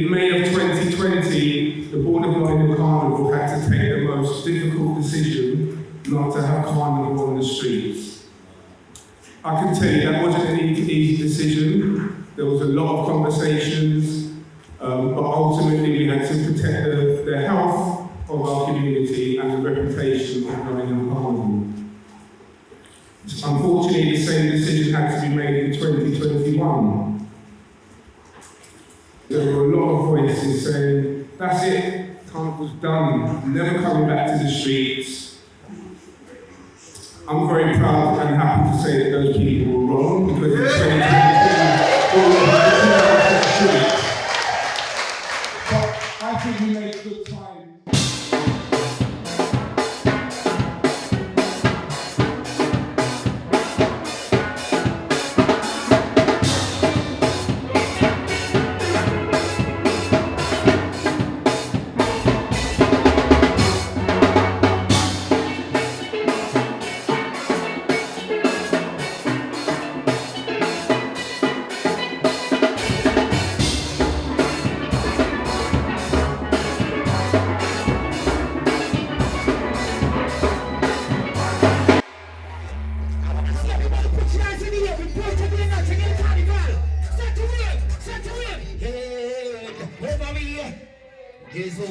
In May of 2020, the Board of London Carnival had to take the most difficult decision not to have carnival on the streets. I can tell you that wasn't an easy decision. There was a lot of conversations, but ultimately we had to protect the health of our community and the reputation of Nottingham Carnival. Unfortunately, the same decision had to be made in 2021. There were a lot of voices saying, that's it, Carnival's done, never coming back to the streets. I'm very proud and happy to say that those people were wrong, because in 2022, all of the streets. But I think we made good time.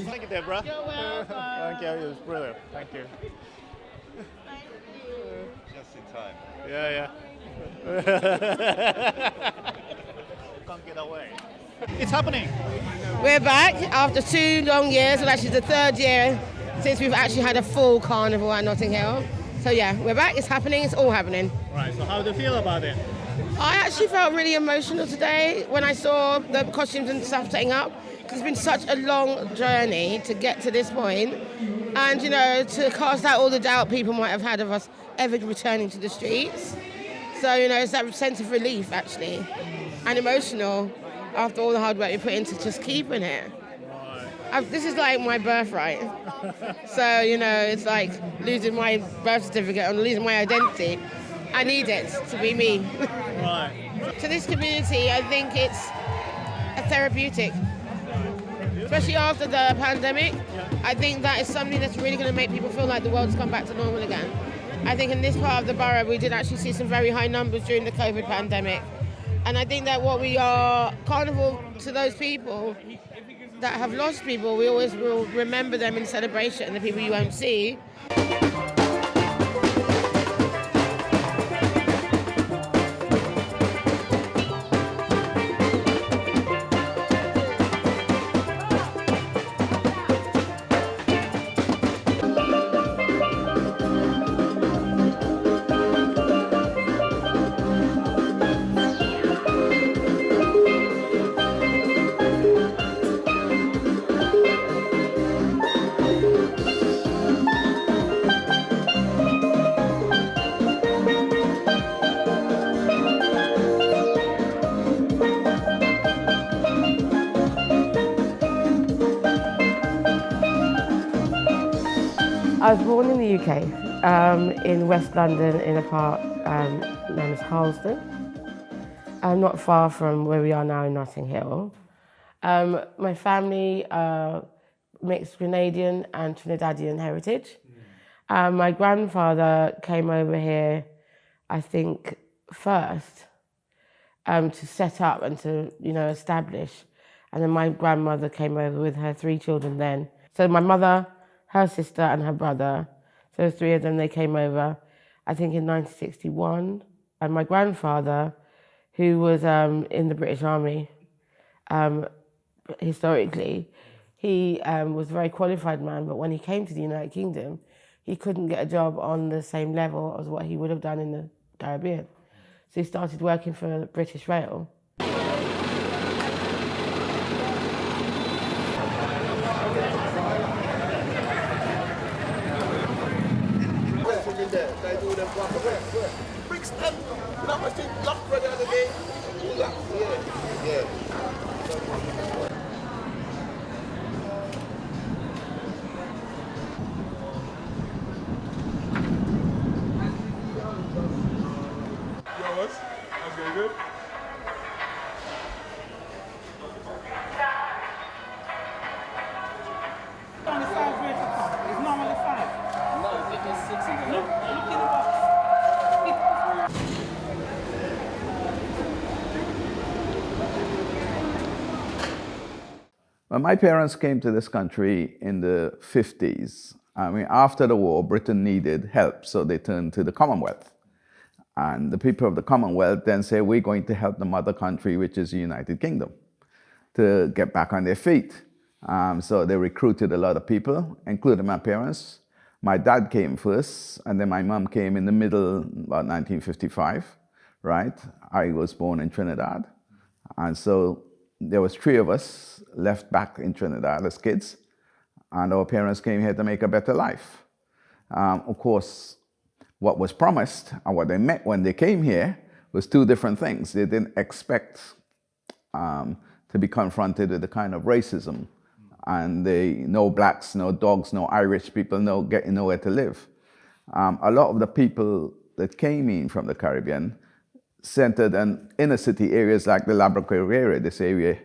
Thank you, Deborah. You're welcome. Thank you. It was brilliant. Thank you. Just in time. Yeah. Can't get away. It's happening. We're back after 2 long years. Well, actually, the 3rd year since we've actually had a full carnival at Notting Hill. So yeah, we're back. It's happening. It's all happening. Right. So how do you feel about it? I actually felt really emotional today when I saw the costumes and stuff setting up. It's been such a long journey to get to this point, and to cast out all the doubt people might have had of us ever returning to the streets. So it's that sense of relief actually, and emotional after all the hard work we put into just keeping it. This is like my birthright. So it's like losing my birth certificate and losing my identity. I need it to be me. Right. To this community, I think it's a therapeutic. Especially after the pandemic, I think that is something that's really going to make people feel like the world's come back to normal again. I think in this part of the borough, we did actually see some very high numbers during the COVID pandemic. And I think that what we are, Carnival, to those people that have lost people, we always will remember them in celebration, the people you won't see. I was born in the UK, in West London, in a part known as Harlesden, not far from where we are now in Notting Hill. My family are mixed Grenadian and Trinidadian heritage. My grandfather came over here, I think, first to set up and to, establish. And then my grandmother came over with her 3 children then. So my mother, her sister and her brother, so the 3 of them, they came over, I think in 1961. And my grandfather, who was in the British Army, historically, he was a very qualified man, but when he came to the United Kingdom, he couldn't get a job on the same level as what he would have done in the Caribbean. So he started working for British Rail. On the size where it's from. It's normally 5. No, it is 6 in there. Look in the box. Well, my parents came to this country in the 50s. I mean, after the war, Britain needed help, so they turned to the Commonwealth. And the people of the Commonwealth then say, we're going to help the mother country, which is the United Kingdom, to get back on their feet. So they recruited a lot of people, including my parents. My dad came first, and then my mom came in the middle, about 1955, right? I was born in Trinidad. And so there was 3 of us left back in Trinidad as kids, and our parents came here to make a better life. Of course, what was promised and what they met when they came here was 2 different things. They didn't expect to be confronted with the kind of racism, and no blacks, no dogs, no Irish people, no getting nowhere to live. A lot of the people that came in from the Caribbean centered in inner city areas like the Labrador area, this area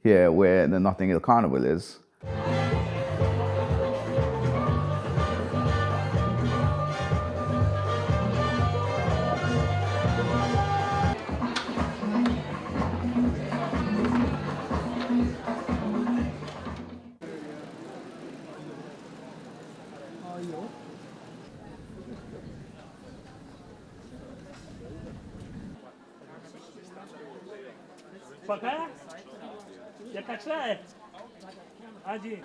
here where the Notting Hill Carnival is. Пока? Я качаю. Один.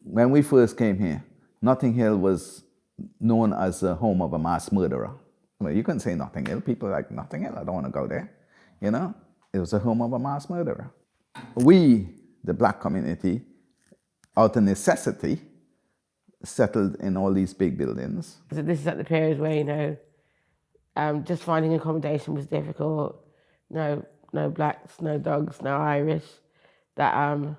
When we first came here, Notting Hill was known as the home of a mass murderer. Well, you couldn't say Notting Hill. People like, Notting Hill, I don't want to go there. You know, it was the home of a mass murderer. We, the black community, out of necessity, settled in all these big buildings. So this is at the period where, just finding accommodation was difficult. No blacks, no dogs, no Irish. That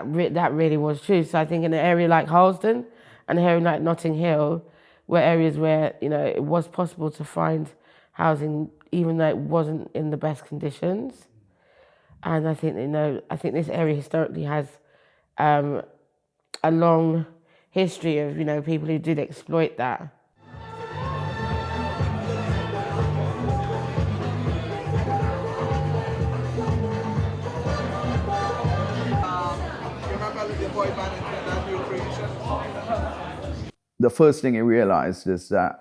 really was true. So I think in an area like Harlesden and an area like Notting Hill were areas where, it was possible to find housing even though it wasn't in the best conditions. And I think, I think this area historically has a long history of, people who did exploit that. The first thing you realized is that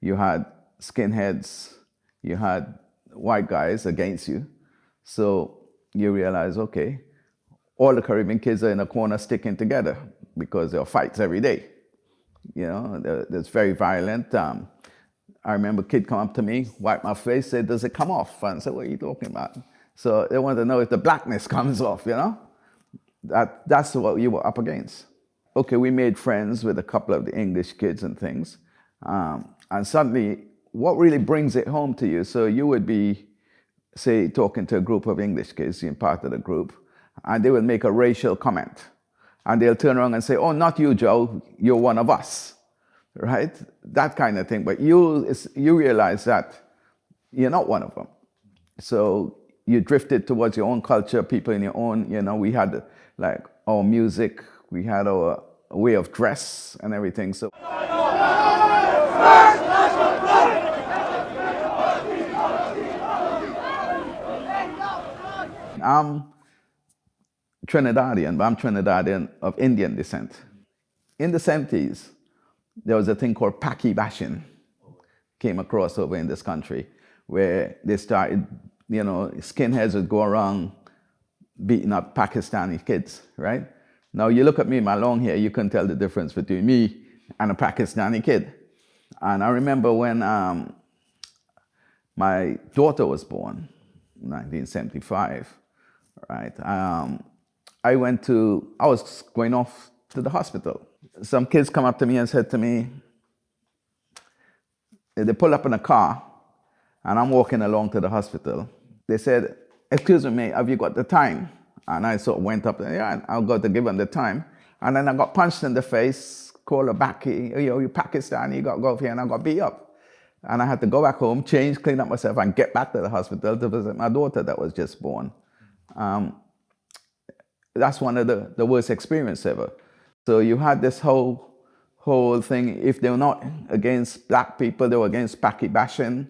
you had skinheads, you had white guys against you. So you realize, okay, all the Caribbean kids are in a corner sticking together because there are fights every day. It's very violent. I remember a kid come up to me, wipe my face, said, does it come off? And I said, what are you talking about? So they wanted to know if the blackness comes off, That's what you were up against. Okay, we made friends with a couple of the English kids and things. And suddenly, what really brings it home to you? So you would be, say, talking to a group of English kids, you're part of the group, and they will make a racial comment. And they'll turn around and say, oh, not you, Joe, you're one of us, right? That kind of thing. But you realize that you're not one of them. So you drifted towards your own culture, people in your own, we had like our music, we had our way of dress and everything. So I'm Trinidadian, but I'm Trinidadian of Indian descent. In the 70s, there was a thing called Paki bashing, came across over in this country, where they started, skinheads would go around beating up Pakistani kids, right? Now you look at me, my long hair, you can tell the difference between me and a Pakistani kid. And I remember when my daughter was born, 1975, right? I was going off to the hospital. Some kids come up to me and said to me, they pull up in a car and I'm walking along to the hospital. They said, excuse me, mate, have you got the time? And I sort of went up there, yeah, I'll go to give them the time. And then I got punched in the face, called her back, you Pakistani, you got to go over here, and I got beat up. And I had to go back home, change, clean up myself, and get back to the hospital to visit my daughter that was just born. That's one of the worst experiences ever. So you had this whole thing. If they were not against black people, they were against Paki bashing.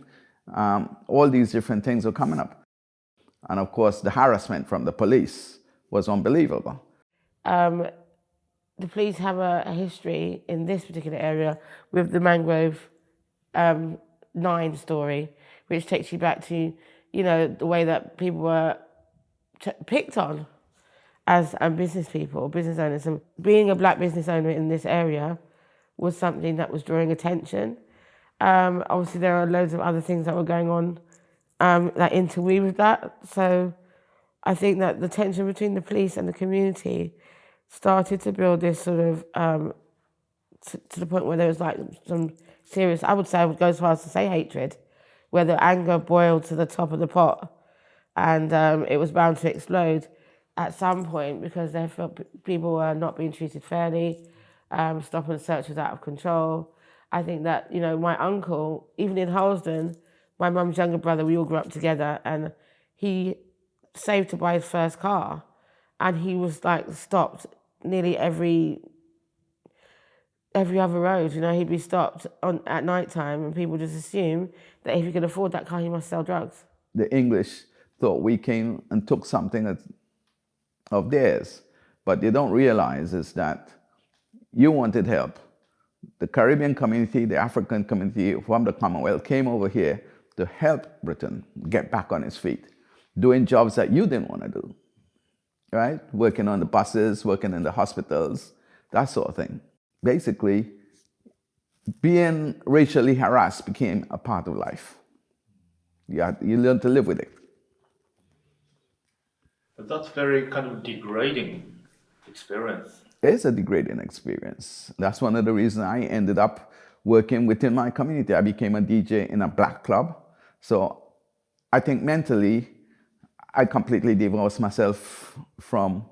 All these different things were coming up. And of course, the harassment from the police was unbelievable. The police have a history in this particular area with the Mangrove 9 story, which takes you back to, you know, the way that people were picked on as business people, business owners. And being a black business owner in this area was something that was drawing attention. Obviously, there are loads of other things that were going on that interweave with that. So I think that the tension between the police and the community started to build this sort of, to the point where there was like some serious, I would say, I would go as far as to say hatred, where the anger boiled to the top of the pot and it was bound to explode at some point because they felt people were not being treated fairly, stop and search was out of control. I think that, you know, my uncle, even in Harlesden, my mum's younger brother, we all grew up together, and he saved to buy his first car, and he was like stopped nearly every other road. You know, he'd be stopped at night time, and people just assume that if he could afford that car, he must sell drugs. The English thought we came and took something of theirs, but they don't realize is that you wanted help. The Caribbean community, the African community from the Commonwealth came over here to help Britain get back on its feet, doing jobs that you didn't want to do, right? Working on the buses, working in the hospitals, that sort of thing. Basically, being racially harassed became a part of life. You learn to live with it. But that's very kind of degrading experience. It's a degrading experience. That's one of the reasons I ended up working within my community. I became a DJ in a black club. So I think mentally, I completely divorced myself from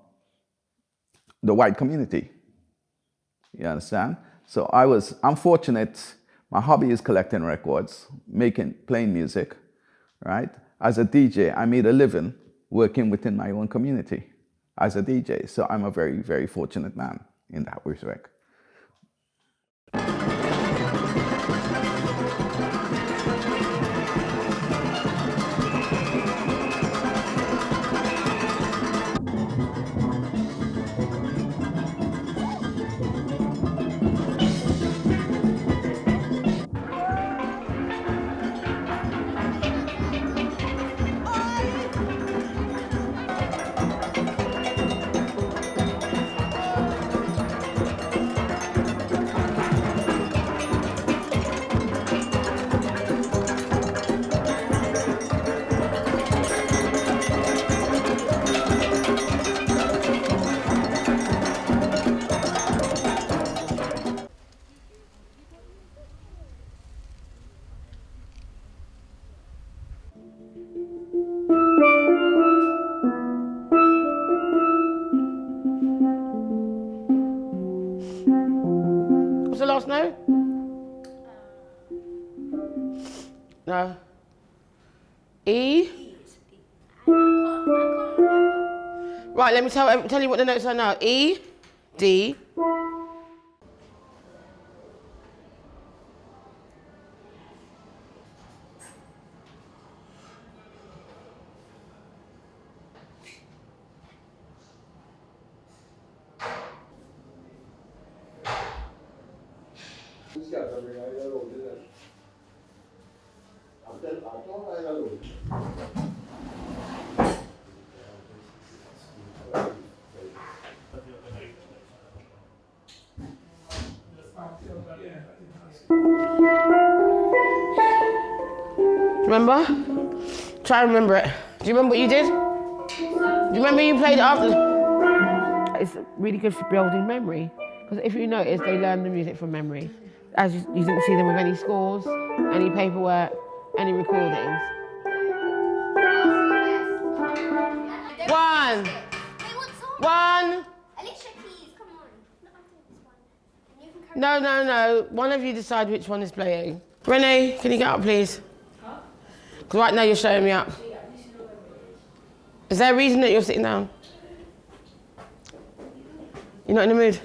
the white community. You understand? So I'm fortunate. My hobby is collecting records, playing music, right? As a DJ, I made a living working within my own community as a DJ. So I'm a very, very fortunate man in that respect. What's the last note? No. E? Right, let me tell you what the notes are now. E, D. Remember? Try and remember it. Do you remember what you did? Do you remember you played it after? It's really good for building memory, because if you notice, they learn the music from memory. As you didn't see them with any scores, any paperwork, any recordings. One. Alicia, please, come on. No. One of you decide which one is playing. Renee, can you get up, please? Because right now you're showing me up. Is there a reason that you're sitting down? You're not in the mood?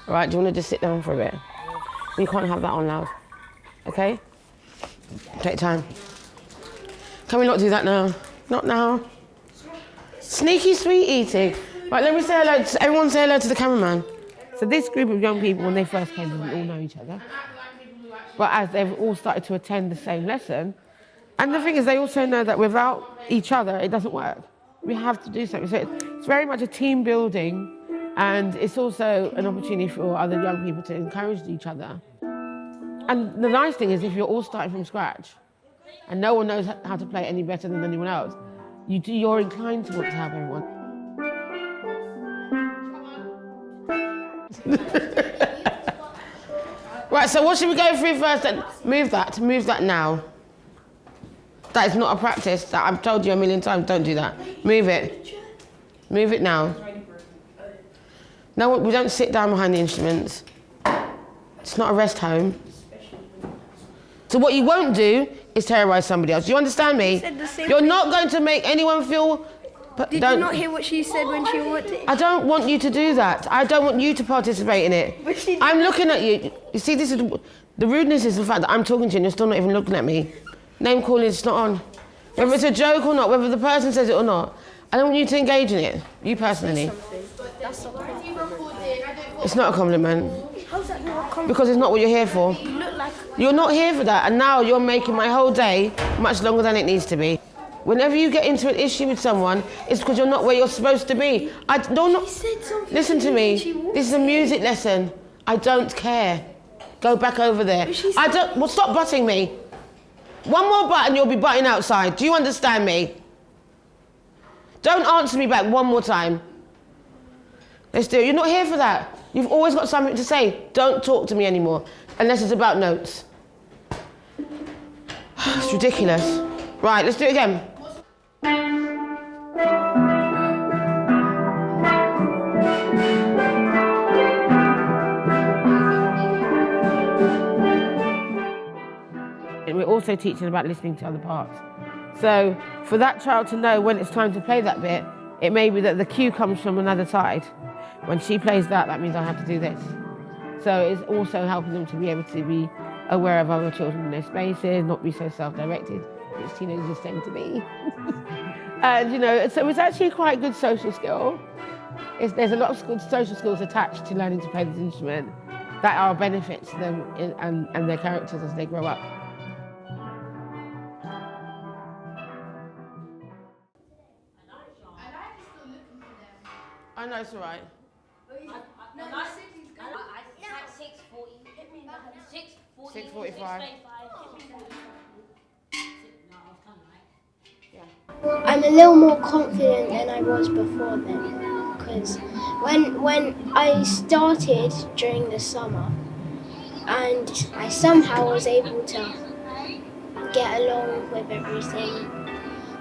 All right, do you want to just sit down for a bit? You can't have that on loud, okay? Take time. Can we not do that now? Not now. Sneaky sweet eating. Right, let me say hello. Everyone say hello to the cameraman. So this group of young people, when they first came, didn't all know each other. But as they've all started to attend the same lesson, and the thing is, they also know that without each other, it doesn't work. We have to do something. So it's very much a team building, and it's also an opportunity for other young people to encourage each other. And the nice thing is, if you're all starting from scratch, and no one knows how to play any better than anyone else, you're inclined to want to help everyone. Right, so what should we go through first then? Move that now. That is not a practice. That I've told you a million times, don't do that. Move it. Move it now. No, we don't sit down behind the instruments. It's not a rest home. So what you won't do is terrorise somebody else. Do you understand me? You're not going to make anyone feel... Did you not hear what she said when she walked in? I don't want you to do that. I don't want you to participate in it. But she did. I'm looking at you. You see, this is the rudeness is the fact that I'm talking to you and you're still not even looking at me. Name calling is not on. Whether it's a joke or not, whether the person says it or not, I don't want you to engage in it. You personally. That's a compliment. It's not a compliment. How's that not a compliment? Because it's not what you're here for. You look like... You're not here for that, and now you're making my whole day much longer than it needs to be. Whenever you get into an issue with someone, it's because you're not where you're supposed to be. Listen to me. This is a music lesson. I don't care. Go back over there. Well, stop butting me. One more butt and you'll be butting outside. Do you understand me? Don't answer me back one more time. Let's do it. You're not here for that. You've always got something to say. Don't talk to me anymore, unless it's about notes. It's ridiculous. Right, let's do it again. And we're also teaching about listening to other parts. So for that child to know when it's time to play that bit, it may be that the cue comes from another side. When she plays that, that means I have to do this. So it's also helping them to be able to be aware of other children in their spaces, not be so self-directed, which teenagers tend to be. And, you know, so it's actually quite a good social skill. There's a lot of social skills attached to learning to play this instrument that are benefits to them and their characters as they grow up. I know, it's all right. No, I said 6:40. 6:45. I'm a little more confident than I was before then, because when I started during the summer, and I somehow was able to get along with everything,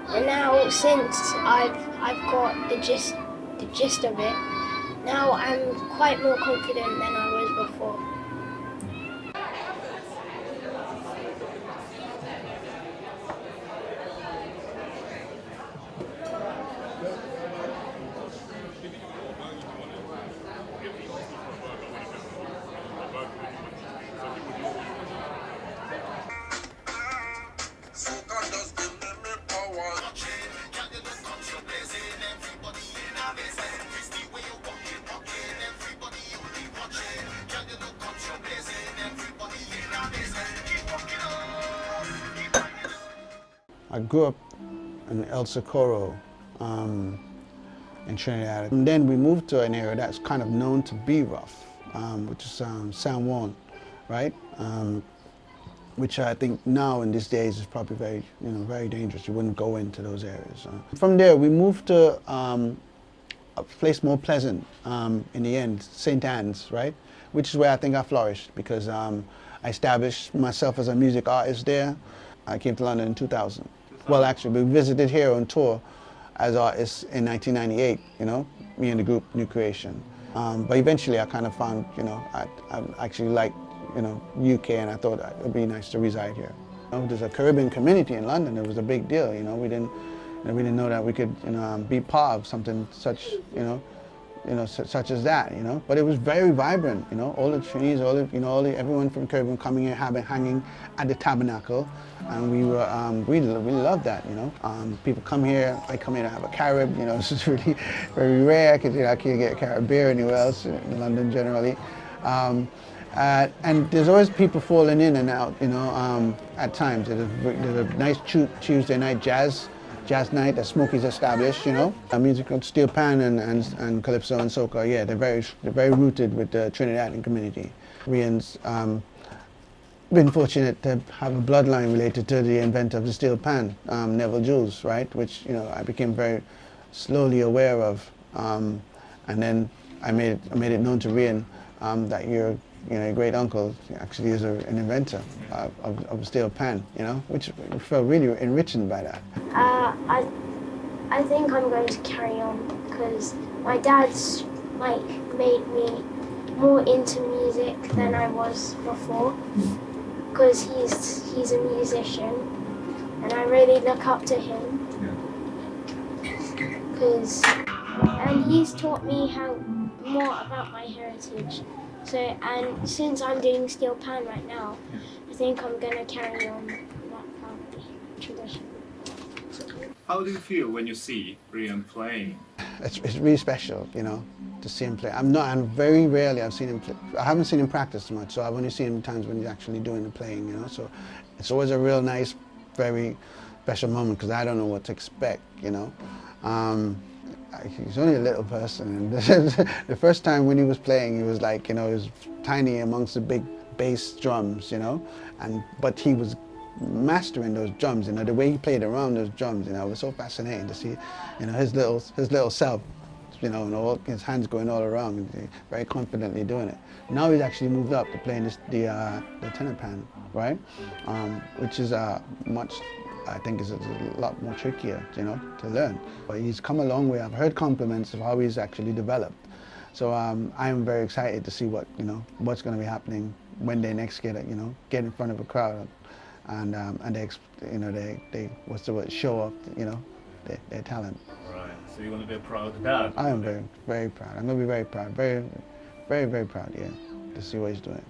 and now since I've got the gist of it, now I'm quite more confident than I was before. I grew up in El Socorro in Trinidad. And then we moved to an area that's kind of known to be rough, which is San Juan, right? Which I think now in these days is probably very, very dangerous. You wouldn't go into those areas. From there, we moved to a place more pleasant in the end, St. Anne's, right? Which is where I think I flourished because I established myself as a music artist there. I came to London in 2000. Well, actually, we visited here on tour as artists in 1998, me and the group New Creation. But eventually I kind of found, I actually like UK, and I thought it would be nice to reside here. There's a Caribbean community in London. It was a big deal. We didn't know that we could be part of something such such as that. But it was very vibrant. All the Chinese, everyone from Caribbean coming here, hanging at the tabernacle, and we loved that. People come here. I come here to have a Carib. This is really very rare because I can't get a Carib beer anywhere else in London generally. And there's always people falling in and out, at times. There's a nice Tuesday night jazz night that Smokey's established, A musical steel pan and calypso and soca, yeah, they're very rooted with the Trinidadian community. Rian's been fortunate to have a bloodline related to the inventor of the steel pan, Neville Jules, right, which, I became very slowly aware of. And then I made it known to Rian that your great uncle actually is an inventor of a steel pan, which felt really enriching by that. I think I'm going to carry on because my dad's made me more into music than I was before, because he's a musician and I really look up to him, and he's taught me more about my heritage. So, and since I'm doing steel pan right now, I think I'm going to carry on that family tradition. How do you feel when you see Rian playing? It's really special, to see him play. Very rarely I've seen him play. I haven't seen him practice much, so I've only seen him times when he's actually doing the playing, So it's always a real nice, very special moment because I don't know what to expect, He's only a little person, and the first time when he was playing, he was like, he was tiny amongst the big bass drums, but he was mastering those drums, the way he played around those drums, it was so fascinating to see, his little self, and all his hands going all around, and very confidently doing it. Now he's actually moved up to playing the tenor pan, right, which is I think is a lot more trickier, to learn. But he's come a long way. I've heard compliments of how he's actually developed. So I'm very excited to see what's going to be happening when they next get in front of a crowd, and they what's the word, show off, their talent. Right. So you're going to be a proud dad. I am very, very proud. I'm going to be very proud, very, very, very proud, yeah, to see what he's doing.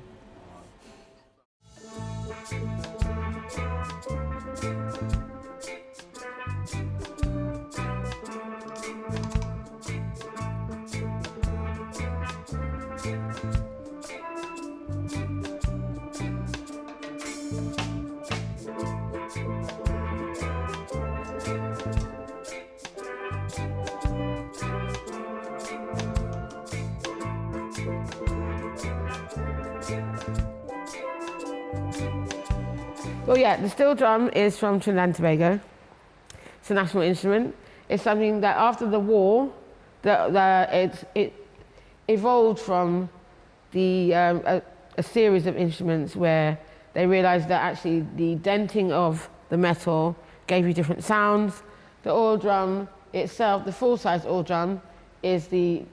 Well, yeah, the steel drum is from Trinidad and Tobago. It's a national instrument. It's something that after the war, it evolved from a series of instruments where they realized that actually the denting of the metal gave you different sounds. The oil drum itself, the full-size oil drum, these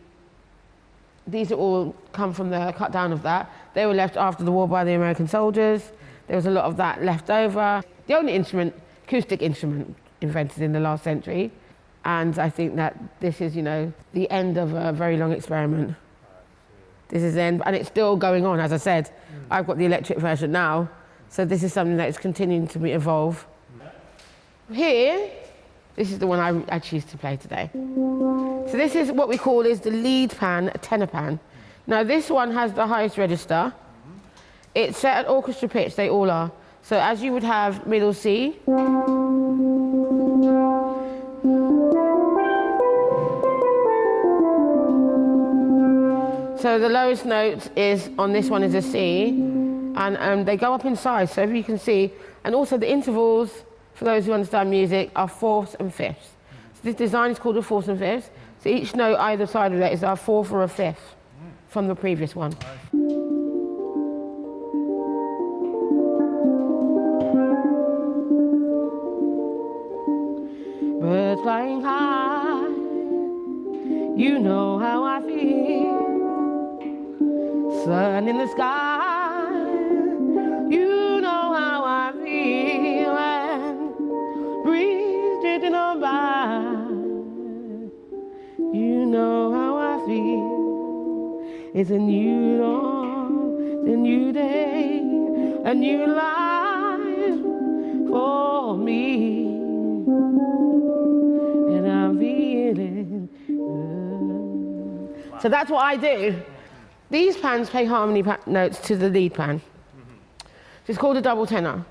are all come from the cut down of that. They were left after the war by the American soldiers. There was a lot of that left over. The only acoustic instrument invented in the last century. And I think that this is, the end of a very long experiment. This is the end, and it's still going on, as I said. I've got the electric version now, so this is something that is continuing to evolve. Here, this is the one I choose to play today. So this is what we call the lead pan, a tenor pan. Now this one has the highest register. It's set at orchestra pitch, they all are. So as you would have middle C. So the lowest note on this one is a C, and they go up in size, so if you can see. And also the intervals, for those who understand music, are fourths and fifths. So this design is called a fourths and fifths. So each note either side of that is a fourth or a fifth from the previous one. Birds flying high, you know how I feel. Sun in the sky, It's a new dawn, a new day, a new life for me. And I'm feeling good. So that's what I do. These pans play harmony notes to the lead pan. It's called a double tenor.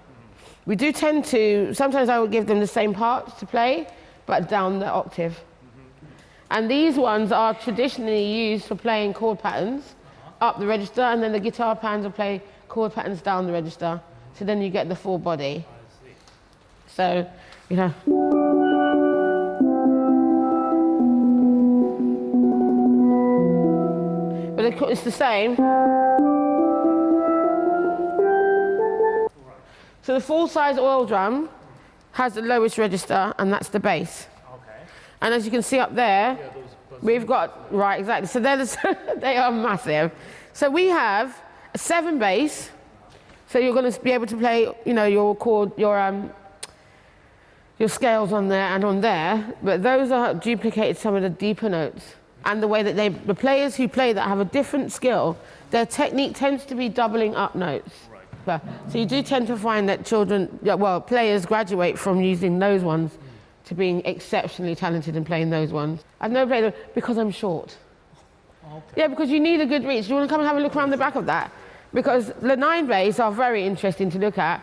We do tend to, sometimes I will give them the same parts to play, but down the octave. And these ones are traditionally used for playing chord patterns up the register, and then the guitar pans will play chord patterns down the register. So then you get the full body. So, you know. But it's the same. So the full-size oil drum has the lowest register, and that's the bass. Okay. And as you can see up there, we've got, right, exactly. So they are massive. So we have a 7 bass. So you're going to be able to play, you know, your chord, your scales on there and on there. But those are duplicated some of the deeper notes. And the way that the players who play that have a different skill, their technique tends to be doubling up notes. Right. So you do tend to find that players graduate from using those ones to being exceptionally talented in playing those ones. I've never played them because I'm short. Okay. Yeah, because you need a good reach. Do you want to come and have a look around the back of that? Because the 9 bass are very interesting to look at,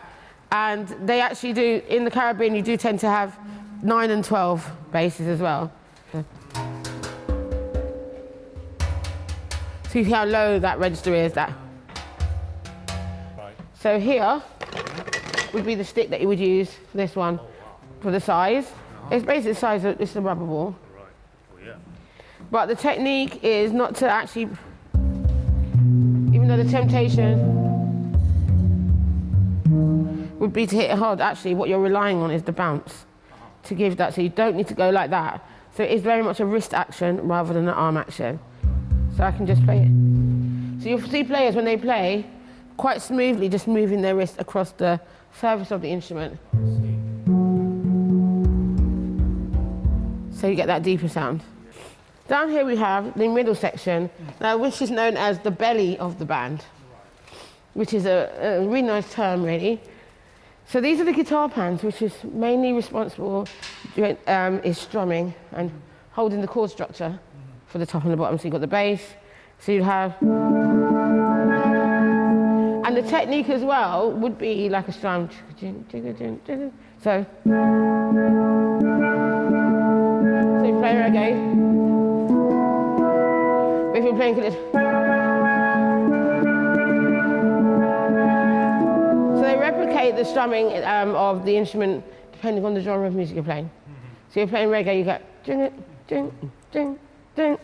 and they actually do, in the Caribbean, you do tend to have 9 and 12 basses as well. See how low that register is, that. Right. So here would be the stick that you would use, this one, for the size. It's basically the size of, it's a rubber ball. Right. Oh, yeah. But the technique is not to actually, even though the temptation would be to hit it hard, actually what you're relying on is the bounce to give that, so you don't need to go like that. So it's very much a wrist action rather than an arm action. So I can just play it. So you'll see players when they play quite smoothly just moving their wrist across the surface of the instrument. So you get that deeper sound. Down here we have the middle section, now which is known as the belly of the band, which is a really nice term really. So these are the guitar pans, which is mainly responsible is strumming and holding the chord structure for the top and the bottom. So you've got the bass, so you have, and the technique as well would be like a strum. So you play reggae. If you're playing this, so they replicate the strumming of the instrument depending on the genre of music you're playing. So you're playing reggae, you go ding, ding, ding, ding.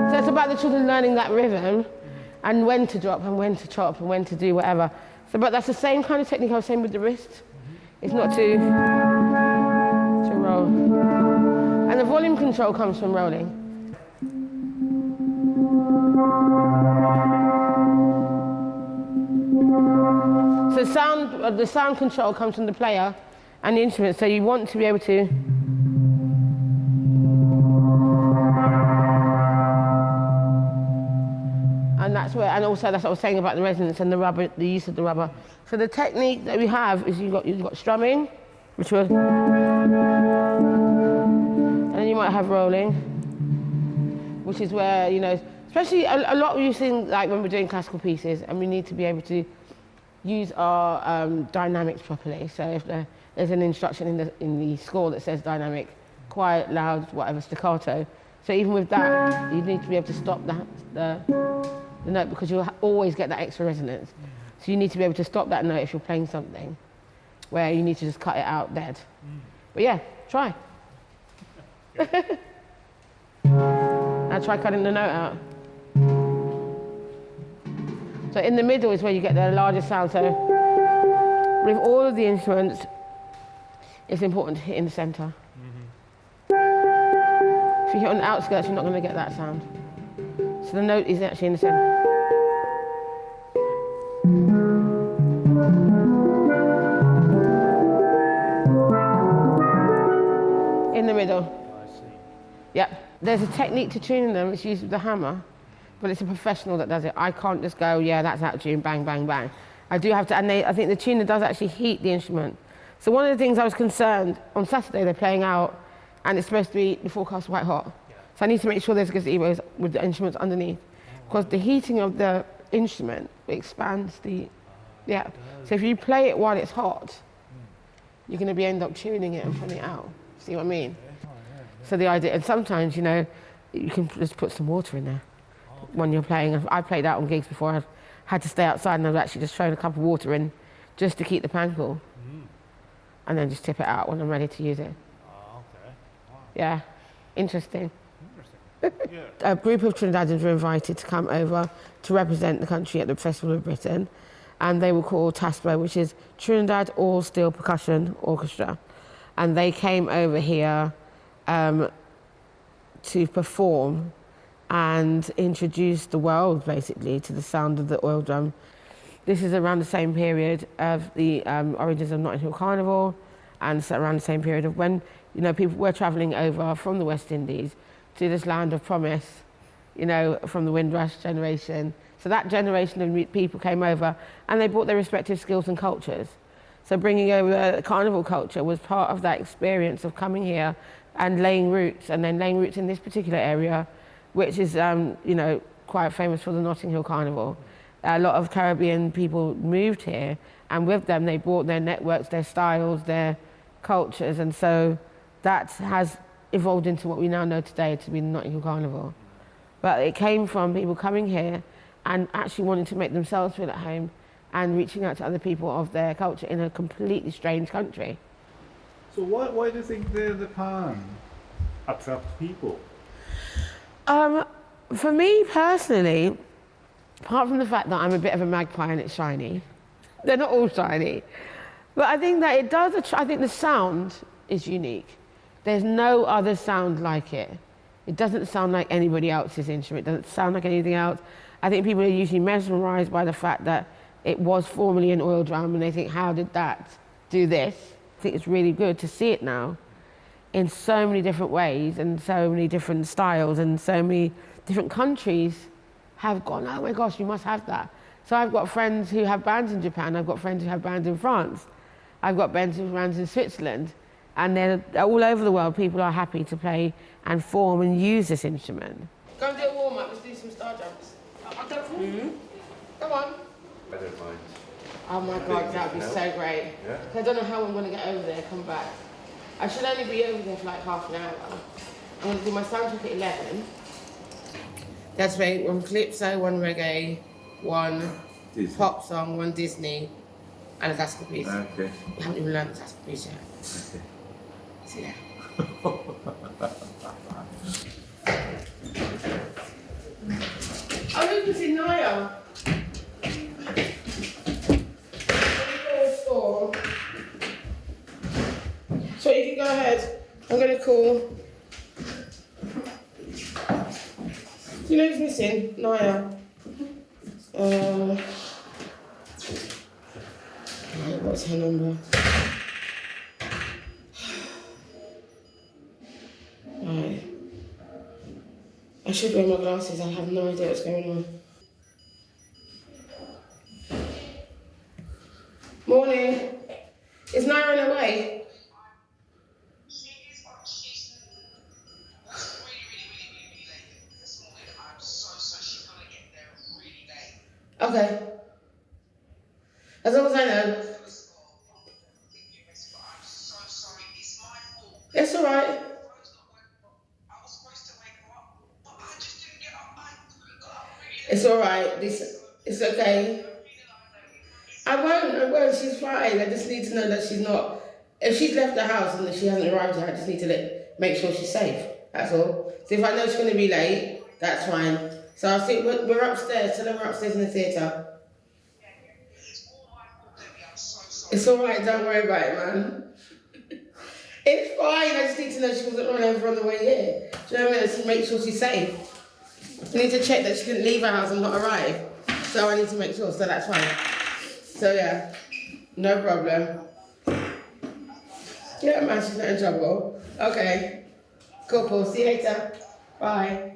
So it's about the children learning that rhythm and when to drop and when to chop and when to do whatever. So, but that's the same kind of technique I was saying with the wrist. It's not to roll. And the volume control comes from rolling. So the sound control comes from the player and the instrument, so you want to be able to and that's where, and also that's what I was saying about the resonance and the rubber, the use of the rubber. So the technique that we have is you've got strumming, which was, and then you might have rolling, which is where, you know, especially a lot we're using, like when we're doing classical pieces, and we need to be able to use our dynamics properly. So if there's an instruction in the score that says dynamic, quiet, loud, whatever, staccato. So even with that, you need to be able to stop the note, because you'll always get that extra resonance. So you need to be able to stop that note if you're playing something where you need to just cut it out dead. But yeah, try. Now try cutting the note out. So in the middle is where you get the largest sound. So with all of the instruments, it's important to hit in the center. If you hit on the outskirts, you're not going to get that sound. So the note is actually in the center. In the middle. Yep. There's a technique to tuning them, it's used with the hammer, but it's a professional that does it. I can't just go, yeah, that's out of tune, bang, bang, bang. I do have to, and I think the tuner does actually heat the instrument. So one of the things I was concerned, on Saturday they're playing out, and it's supposed to be, the forecast quite hot. So I need to make sure there's gazebos with the instruments underneath, because the heating of the instrument expands the, yeah. So if you play it while it's hot, you're going to be end up tuning it and putting it out. See what I mean? So the idea, and sometimes, you know, you can just put some water in there when you're playing. I played out on gigs before. I had to stay outside, and I was actually just throwing a cup of water in just to keep the pan cool, and then just tip it out when I'm ready to use it. Yeah, interesting. A group of Trinidadians were invited to come over to represent the country at the Festival of Britain, and they were called TASPO, which is Trinidad All Steel Percussion Orchestra. And they came over here to perform and introduce the world, basically, to the sound of the oil drum. This is around the same period of the origins of Notting Hill Carnival, and so around the same period of when, you know, people were travelling over from the West Indies to this land of promise, you know, from the Windrush generation. So that generation of people came over, and they brought their respective skills and cultures. So bringing over carnival culture was part of that experience of coming here and laying roots, and then laying roots in this particular area, which is, you know, quite famous for the Notting Hill Carnival. A lot of Caribbean people moved here, and with them they brought their networks, their styles, their cultures, and so that has evolved into what we now know today to be the Notting Hill Carnival. But it came from people coming here and actually wanting to make themselves feel at home and reaching out to other people of their culture in a completely strange country. So why do you think the pan attracts people? For me personally, apart from the fact that I'm a bit of a magpie and it's shiny, they're not all shiny, but I think that it does, I think the sound is unique. There's no other sound like it. It doesn't sound like anybody else's instrument, it doesn't sound like anything else. I think people are usually mesmerised by the fact that it was formerly an oil drum, and they think, how did that do this? I think it's really good to see it now in so many different ways and so many different styles, and so many different countries have gone, oh my gosh, you must have that. So I've got friends who have bands in Japan, I've got friends who have bands in France, I've got bands who have bands in Switzerland, and they're all over the world. People are happy to play and form and use this instrument. Go and do a warm-up, let's do some star jumps. Come on. I don't mind. Oh my God, that would be so great. Yeah. I don't know how I'm going to get over there, come back. I should only be over there for like half an hour. I'm going to do my soundtrack at 11. That's right, one calypso, one reggae, one Disney. Pop song, one Disney, and a classical piece. Okay. I haven't even learned the classical piece yet. Okay. So yeah. I'm looking to Naya. So you can go ahead. I'm going to call. Do you know who's missing? Naya. What's her number? Right. I should wear my glasses. I have no idea what's going on. Morning. Is Naya on her way? Okay. As long as I know. It's all right. It's all right. It's okay. I won't. She's fine. I just need to know that she's not. If she's left the house and she hasn't arrived yet, I just need to make sure she's safe. That's all. So if I know she's going to be late, that's fine. So I'll see. We're upstairs. Tell them we're upstairs in the theatre. It's all right. Don't worry about it, man. It's fine. I just need to know she wasn't run over on the way here. Do you know what I mean? Just make sure she's safe. I need to check that she didn't leave her house and not arrive. So I need to make sure. So that's fine. So yeah, no problem. Yeah, man, she's not in trouble. Okay. Cool. See you later. Bye.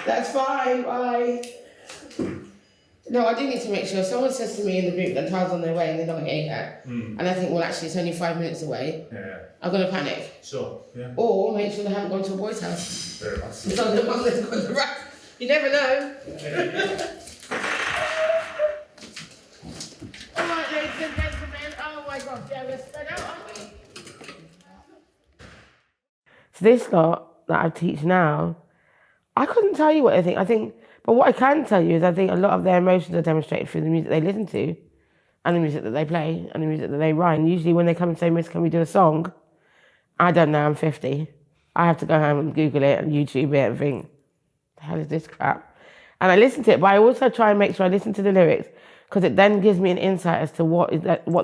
That's fine, bye. No, I do need to make sure. Someone says to me in the group that time's on their way and they're not here yet. And I think, well, actually, it's only 5 minutes away. Yeah. I'm going to panic. Sure. Yeah. Or make sure they haven't gone to a boy's house. Very much. So I'm going to go to the rest. You never know. All right, ladies and gentlemen. Oh my gosh, yeah, we're spread out, aren't we? So this lot that I teach now, I couldn't tell you what I think, but what I can tell you is I think a lot of their emotions are demonstrated through the music they listen to, and the music that they play, and the music that they write. And usually when they come and say, Miss, can we do a song? I don't know, I'm 50. I have to go home and Google it and YouTube it and think, the hell is this crap? And I listen to it, but I also try and make sure I listen to the lyrics, because it then gives me an insight as to what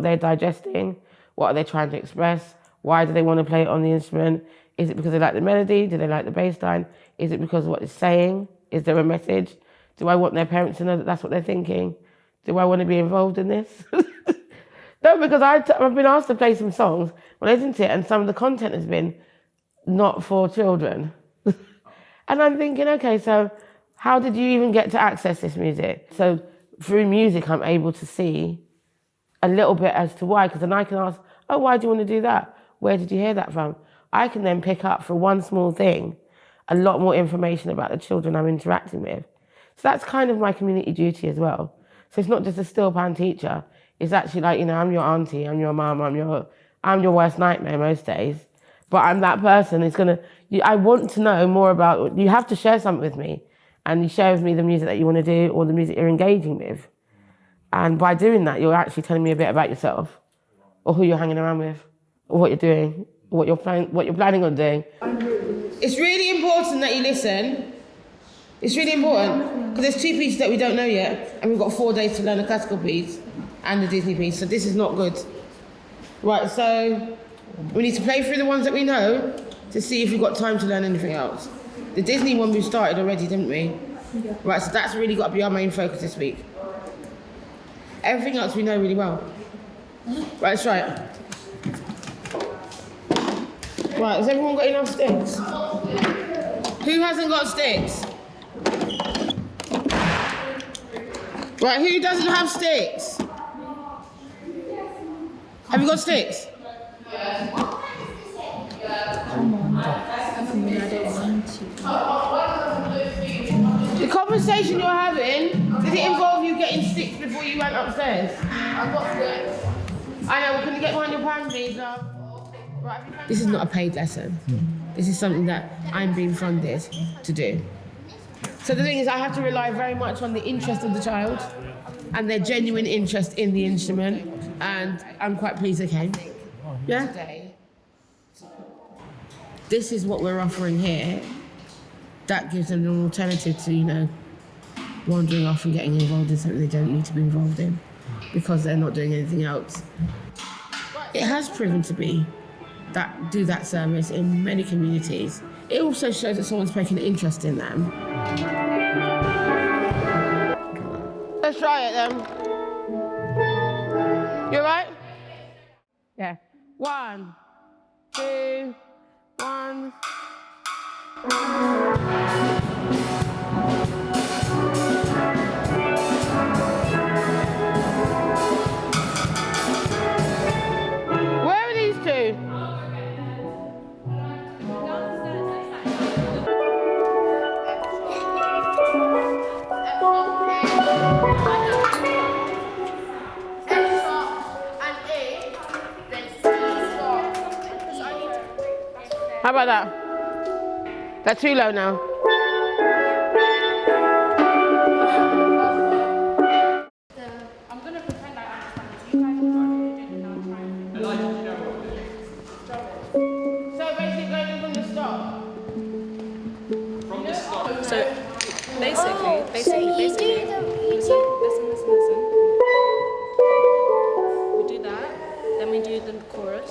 they're digesting, what are they trying to express, why do they want to play it on the instrument? Is it because they like the melody? Do they like the bass line? Is it because of what it's saying? Is there a message? Do I want their parents to know that that's what they're thinking? Do I want to be involved in this? No, because I've been asked to play some songs, well, isn't it? And some of the content has been not for children. And I'm thinking, okay, so how did you even get to access this music? So through music, I'm able to see a little bit as to why, because then I can ask, oh, why do you want to do that? Where did you hear that from? I can then pick up for one small thing a lot more information about the children I'm interacting with. So that's kind of my community duty as well. So it's not just a steel pan teacher. It's actually like, you know, I'm your auntie, I'm your mum, I'm your worst nightmare most days. But I'm that person who's I want to know more about, you have to share something with me. And you share with me the music that you want to do or the music you're engaging with. And by doing that, you're actually telling me a bit about yourself or who you're hanging around with or what you're doing, or what you're planning on doing. It's really important that you listen. It's really important because there's 2 pieces that we don't know yet, and we've got 4 days to learn a classical piece and the Disney piece, so this is not good. Right, so we need to play through the ones that we know to see if we've got time to learn anything else. The Disney one we started already, didn't we? Yeah. Right, so that's really got to be our main focus this week. Everything else we know really well. Right, let's try it. Right, has everyone got enough sticks? Who hasn't got sticks? Right, who doesn't have sticks? Have you got sticks? The conversation you're having, did it involve you getting sticks before you went upstairs? I've got sticks. I know, can you get one in your pan, please, love? This is not a paid lesson. This is something that I'm being funded to do. So the thing is, I have to rely very much on the interest of the child and their genuine interest in the instrument, and I'm quite pleased they came. Yeah? Today, this is what we're offering here. That gives them an alternative to, you know, wandering off and getting involved in something they don't need to be involved in because they're not doing anything else. It has proven to be do that service in many communities. It also shows that someone's taking an interest in them. Let's try it then. You all right? Yeah. 1, 2, 1. Where are these 2? How about that? They're too low now. I'm going to pretend I understand. So basically going from the start. From the start. So basically, listen. We do that, then we do the chorus.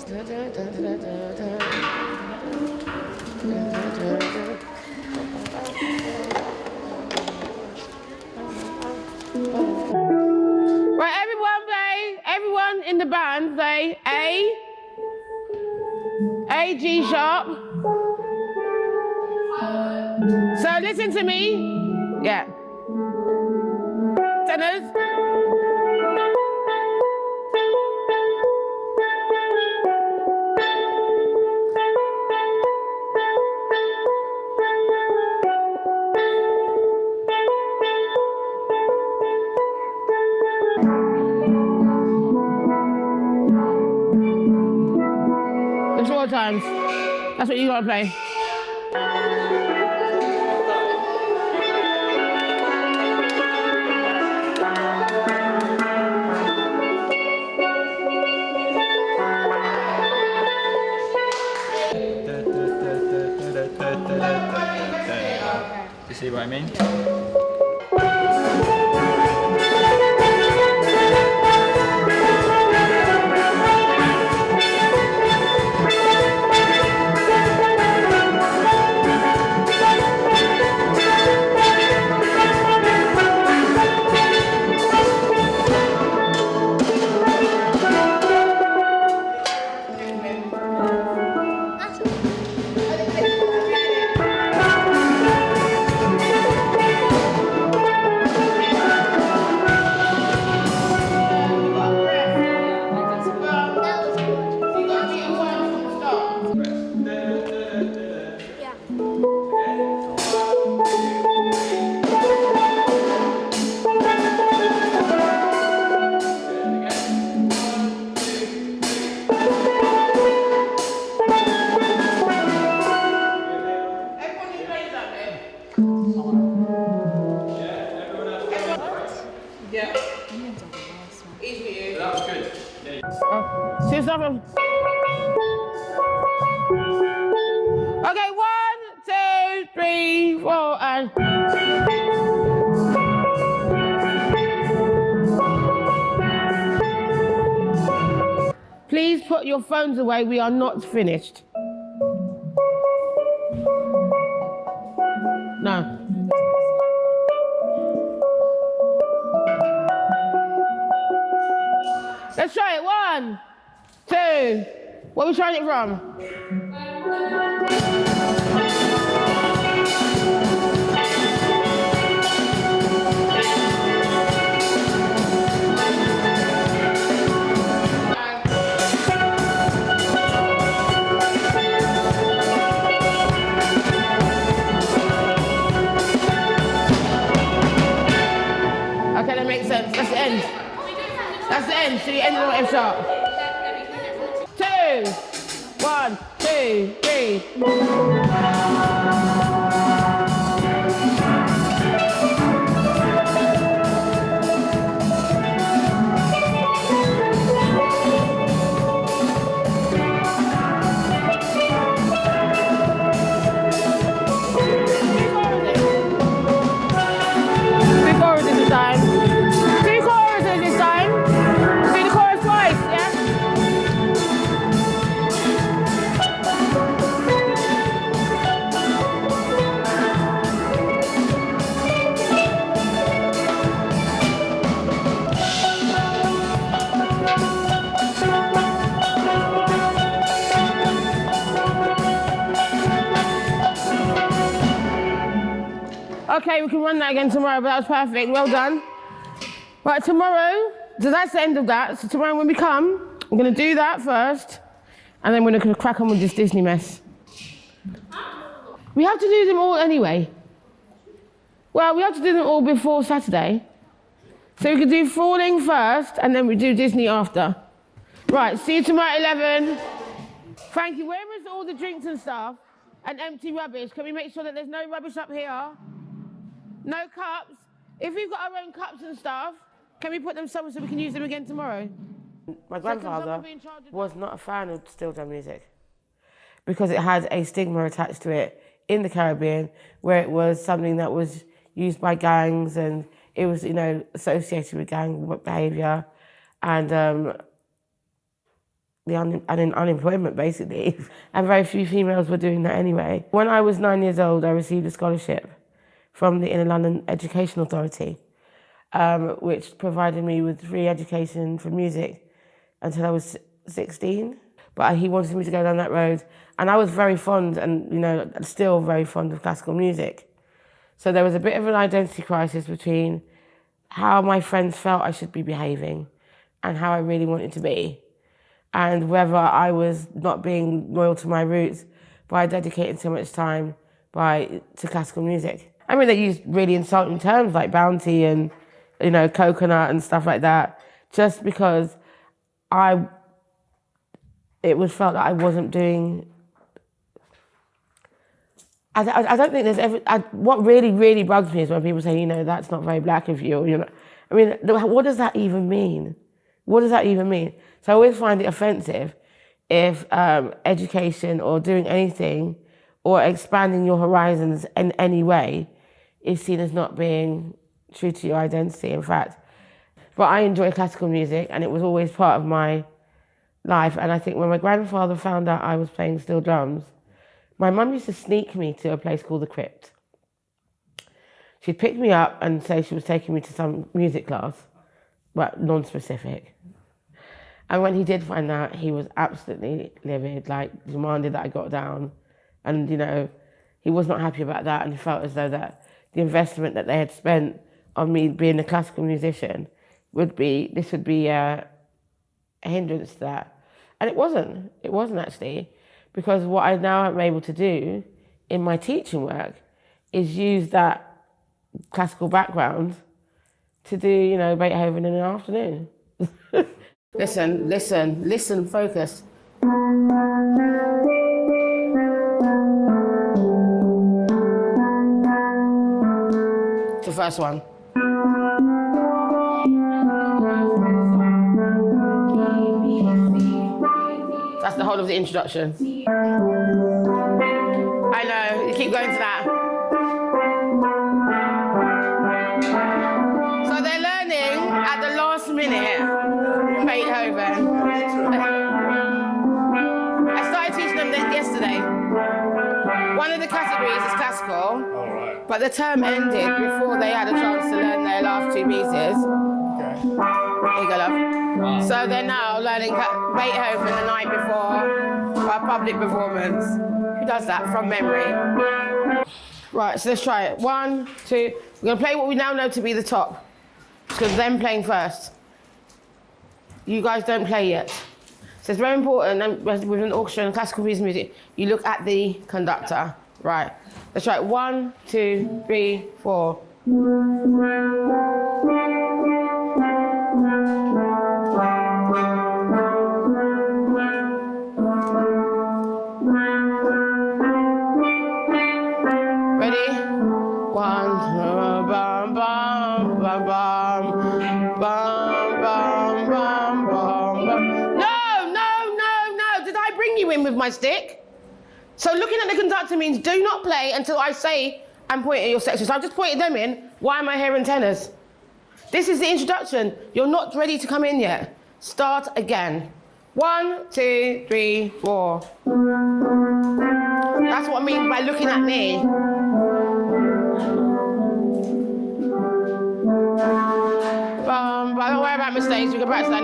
Right, everyone play. Everyone in the band play A, G sharp, So listen to me. Yeah. Tenors. The 4 times. That's what you gotta play. You see what I mean? Okay, 1, 2, 3, 4, and. Please put your phones away, we are not finished. No. Let's try it. 1, 2. Where are we trying it from? Okay, that makes sense. That's the end. That's the end. So you ended on F sharp. 2, 1, 2, 3. Okay, we can run that again tomorrow, but that was perfect. Well done. Right, tomorrow, so that's the end of that. So tomorrow when we come, I'm going to do that first, and then we're going to crack on with this Disney mess. We have to do them all anyway. Well, we have to do them all before Saturday. So we could do Falling first, and then we do Disney after. Right, see you tomorrow at 11. Thank you. Where is all the drinks and stuff and empty rubbish? Can we make sure that there's no rubbish up here? No cups. If we've got our own cups and stuff, can we put them somewhere so we can use them again tomorrow? My grandfather was not a fan of steel drum music because it had a stigma attached to it in the Caribbean, where it was something that was used by gangs and it was, you know, associated with gang behaviour and the unemployment, basically. And very few females were doing that anyway. When I was 9 years old, I received a scholarship from the Inner London Education Authority, which provided me with free education for music until I was 16. but he wanted me to go down that road. And I was very fond, and still very fond of classical music. So there was a bit of an identity crisis between how my friends felt I should be behaving and how I really wanted to be, and whether I was not being loyal to my roots by dedicating so much time to classical music. I mean, they used really insulting terms like bounty and, coconut and stuff like that, just because it was felt that I wasn't doing. I don't think there's ever. What really, really bugs me is when people say, that's not very black of you. I mean, what does that even mean? What does that even mean? So I always find it offensive if education or doing anything or expanding your horizons in any way is seen as not being true to your identity, in fact. But I enjoy classical music, and it was always part of my life. And I think when my grandfather found out I was playing steel drums, my mum used to sneak me to a place called the Crypt. She'd pick me up and say she was taking me to some music class, but non-specific. And when he did find out, he was absolutely livid, demanded that I got down. And, he was not happy about that, and he felt as though that the investment that they had spent on me being a classical musician would be a hindrance to that. And it wasn't actually, because what I now am able to do in my teaching work is use that classical background to do, Beethoven in an afternoon. Listen, focus. The first one. That's the whole of the introduction. I know, you keep going to that. So they're learning at the last minute Beethoven. I started teaching them yesterday. One of the categories is classical, but the term ended before they had a chance to learn their last two pieces. There you go, love. Wow. So they're now learning Beethoven the night before a public performance. Who does that from memory? Right, so let's try it. 1, 2. We're going to play what we now know to be the top, because them playing first. You guys don't play yet. So it's very important with an orchestra and classical piece of music, you look at the conductor. Right, let's try it. 1, 2, 3, 4. Ready? 1, bum, bum, bum, bum, bum, bum, bum, bum. No! Did I bring you in with my stick? So looking at the conductor means do not play until I say and point at your section. So I've just pointed them in. Why am I hearing tenors? This is the introduction. You're not ready to come in yet. Start again. 1, 2, 3, 4. That's what I mean by looking at me. Don't worry about mistakes. We can practice that.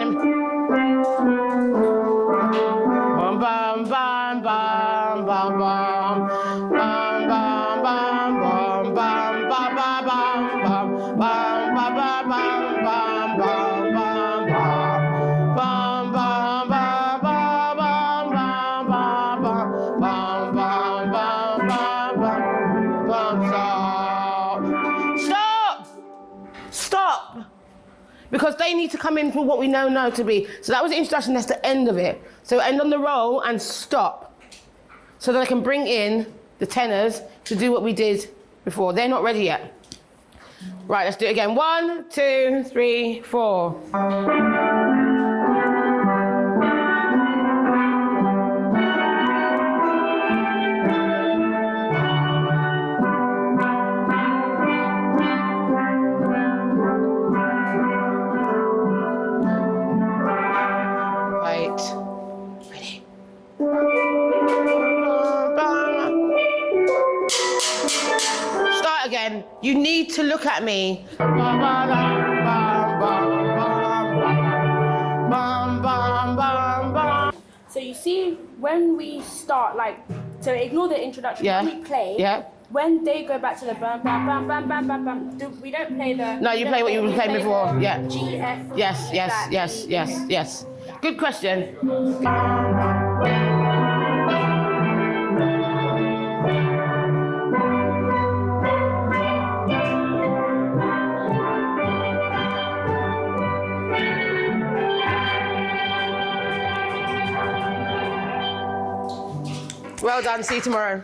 Bum, bum, bum, bum, bum, bum. Bum, bum, bum, bum, bum, bum, bum, bum, bum, bum, bum, bum, bum, bum, bum, bum, bum, Stop! Because they need to come in for what we know to be. So that was the introduction, that's the end of it. So end on the roll and stop. So that I can bring in the tenors to do what we did before. They're not ready yet. Right, let's do it again. 1, 2, 3, 4. Again, you need to look at me. So you see, when we start, like, so ignore the introduction, when we play, when they go back to the bam, bam, bam, bam, bam, bam, bam, we don't play the... No, you play what you were playing before, yeah. G, F... Yes. Good question. Well done, see you tomorrow.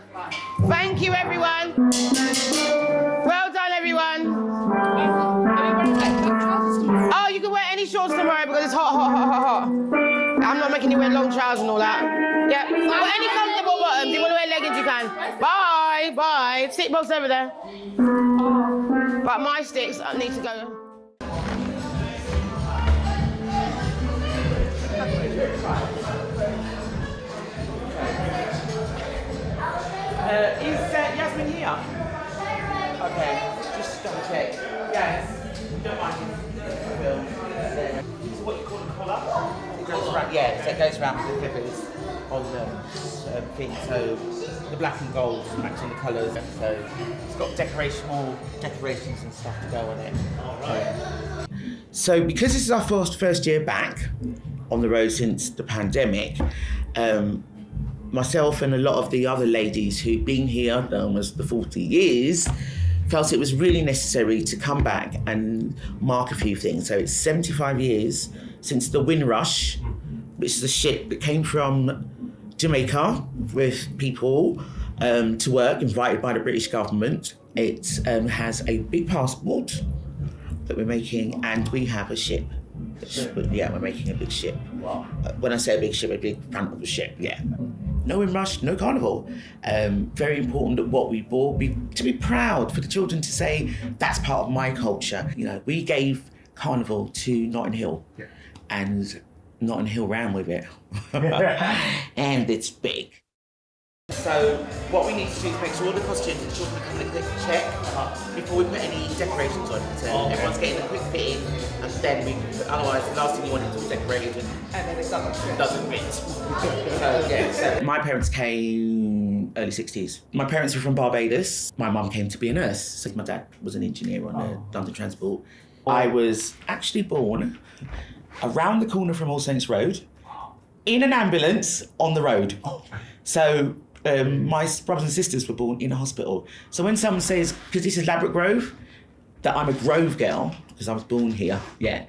Thank you, everyone. Well done, everyone. Oh, you can wear any shorts tomorrow because it's hot. I'm not making you wear long trousers and all that. Yeah, or any comfortable bottoms. If you want to wear leggings, you can. Bye. Stick box over there. But my sticks need to go. Is Yasmin here? Okay, just double check. Yes, don't mind if film. So what you call a collar? It goes around, yeah, so it goes around with the feathers on the thing. So the black and gold matching the colours. So it's got more decorations and stuff to go on it. So because this is our first year back on the road since the pandemic, myself and a lot of the other ladies who've been here almost the 40 years felt it was really necessary to come back and mark a few things. So it's 75 years since the Windrush, which is a ship that came from Jamaica with people to work, invited by the British government. It has a big passport that we're making, and we have a ship. Yeah, we're making a big ship. When I say a big ship, a big front of the ship, yeah. No Windrush, no carnival. Very important that what we bought, to be proud for the children to say, that's part of my culture. You know, we gave carnival to Notting Hill, and Notting Hill ran with it. And it's big. So what we need to do is make sure all the costumes and the children come in and check before we put any decorations on. So everyone's getting a quick fit in, and then we can put, otherwise the last thing you want is all decorated and then it doesn't fit. So my parents came early 60s. My parents were from Barbados. My mum came to be a nurse, so my dad was an engineer on the London Transport. I was actually born around the corner from All Saints Road in an ambulance on the road. So my brothers and sisters were born in a hospital. So when someone says, because this is Ladbroke Grove, that I'm a Grove girl, because I was born here, yeah.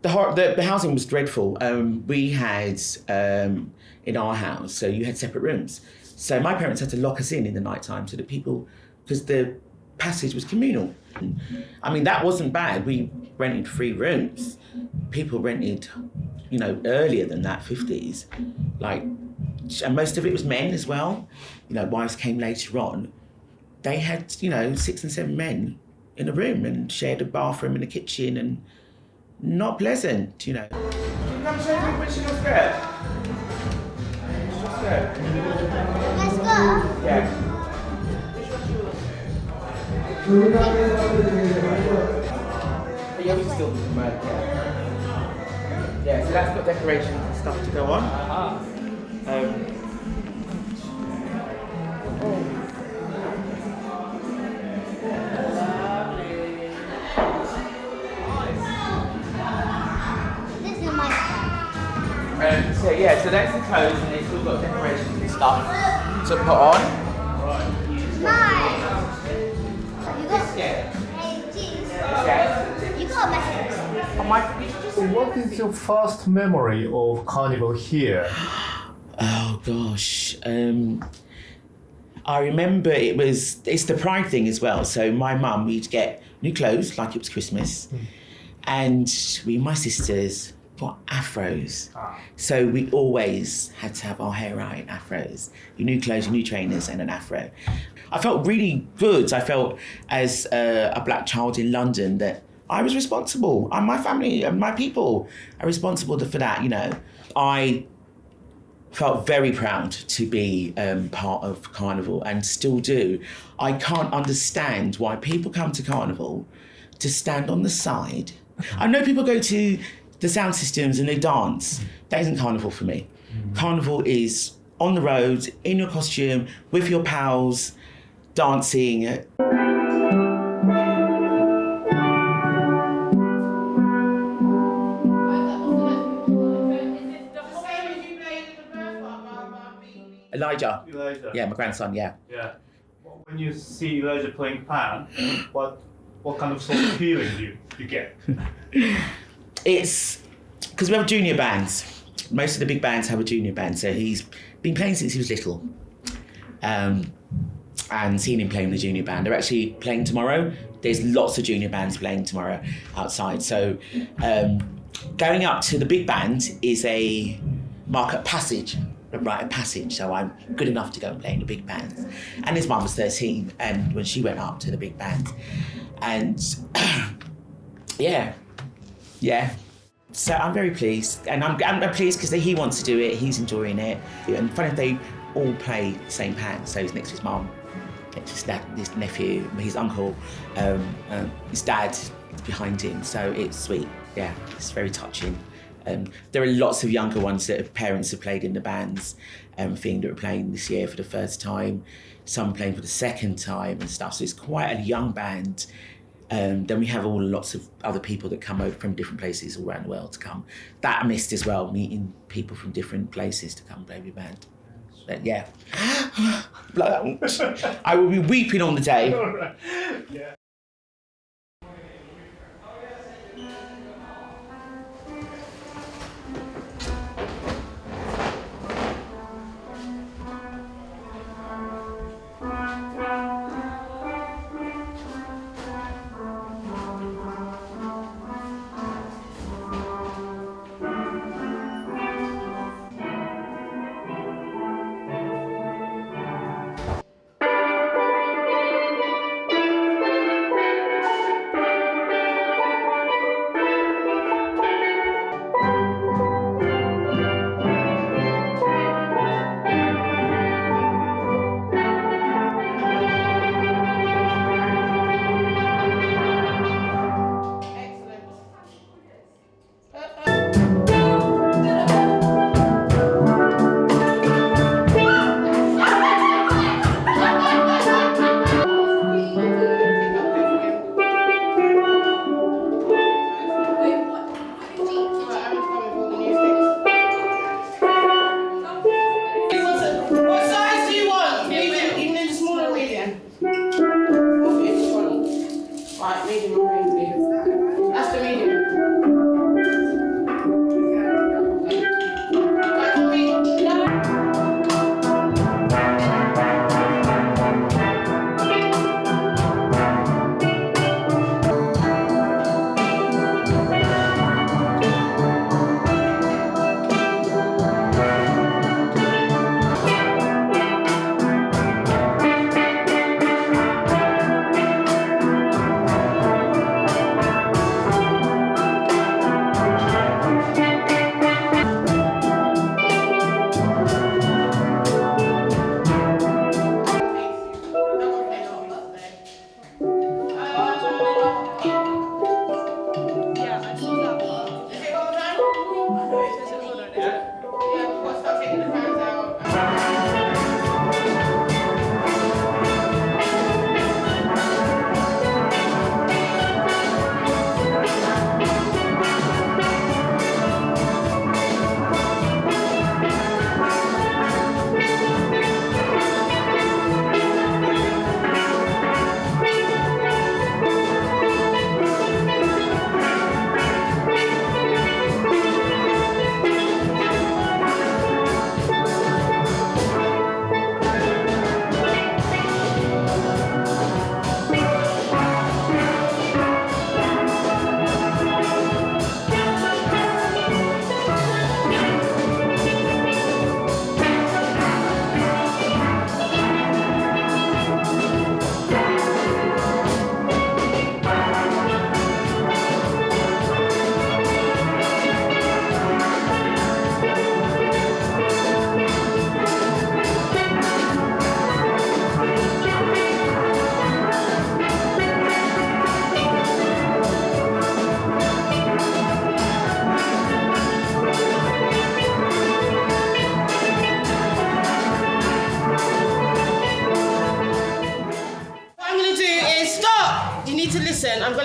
The housing was dreadful. We had, in our house, so you had separate rooms. So my parents had to lock us in the night time so that people, because the passage was communal. I mean, that wasn't bad. We rented 3 rooms. People rented, you know, earlier than that, 50s, like, and most of it was men as well. You know, wives came later on. They had, you know, 6 and 7 men in a room and shared a bathroom and a kitchen, and not pleasant, you know. Can you come show me which is your skirt? My skirt? Yeah. You're still yeah, so that's got decorations and stuff to go on. This is my So yeah, so that's the code, and it's all got decorations and stuff to put on. mine. You got Yeah. jeans. Yeah. You got a message. So what is your first memory of carnival here? Oh gosh. I remember it's the pride thing as well. So my mum, we'd get new clothes like it was Christmas. And my sisters got afros. So we always had to have our hair out in afros. Your new clothes, your new trainers and an afro. I felt really good. I felt as a black child in London that I was responsible. And my family and my people are responsible for that, you know. I felt very proud to be part of Carnival and still do. I can't understand why people come to Carnival to stand on the side. I know people go to the sound systems and they dance. That isn't Carnival for me. Carnival is on the road, in your costume, with your pals, dancing. Elijah. Yeah, my grandson, yeah. Yeah. When you see Elijah playing pan, what kind of sort of feeling do you get? It's because we have junior bands. Most of the big bands have a junior band, so he's been playing since he was little. And seeing him playing the junior band. They're actually playing tomorrow. There's lots of junior bands playing tomorrow outside. So going up to the big band is a market passage. Rite of passage, so I'm good enough to go and play in the big band. And his mum was 13, and when she went up to the big band, and yeah. So I'm very pleased, and I'm pleased because he wants to do it. He's enjoying it, and funny if they all play the same pan. So he's next to his mum, next to his dad, his nephew, his uncle, his dad behind him. So it's sweet. Yeah, it's very touching. There are lots of younger ones that parents have played in the bands, that are playing this year for the first time, some playing for the second time and stuff. So it's quite a young band. Then we have lots of other people that come over from different places all around the world to come. That I missed as well, meeting people from different places to come play with the band. But yeah, I will be weeping on the day. Yeah.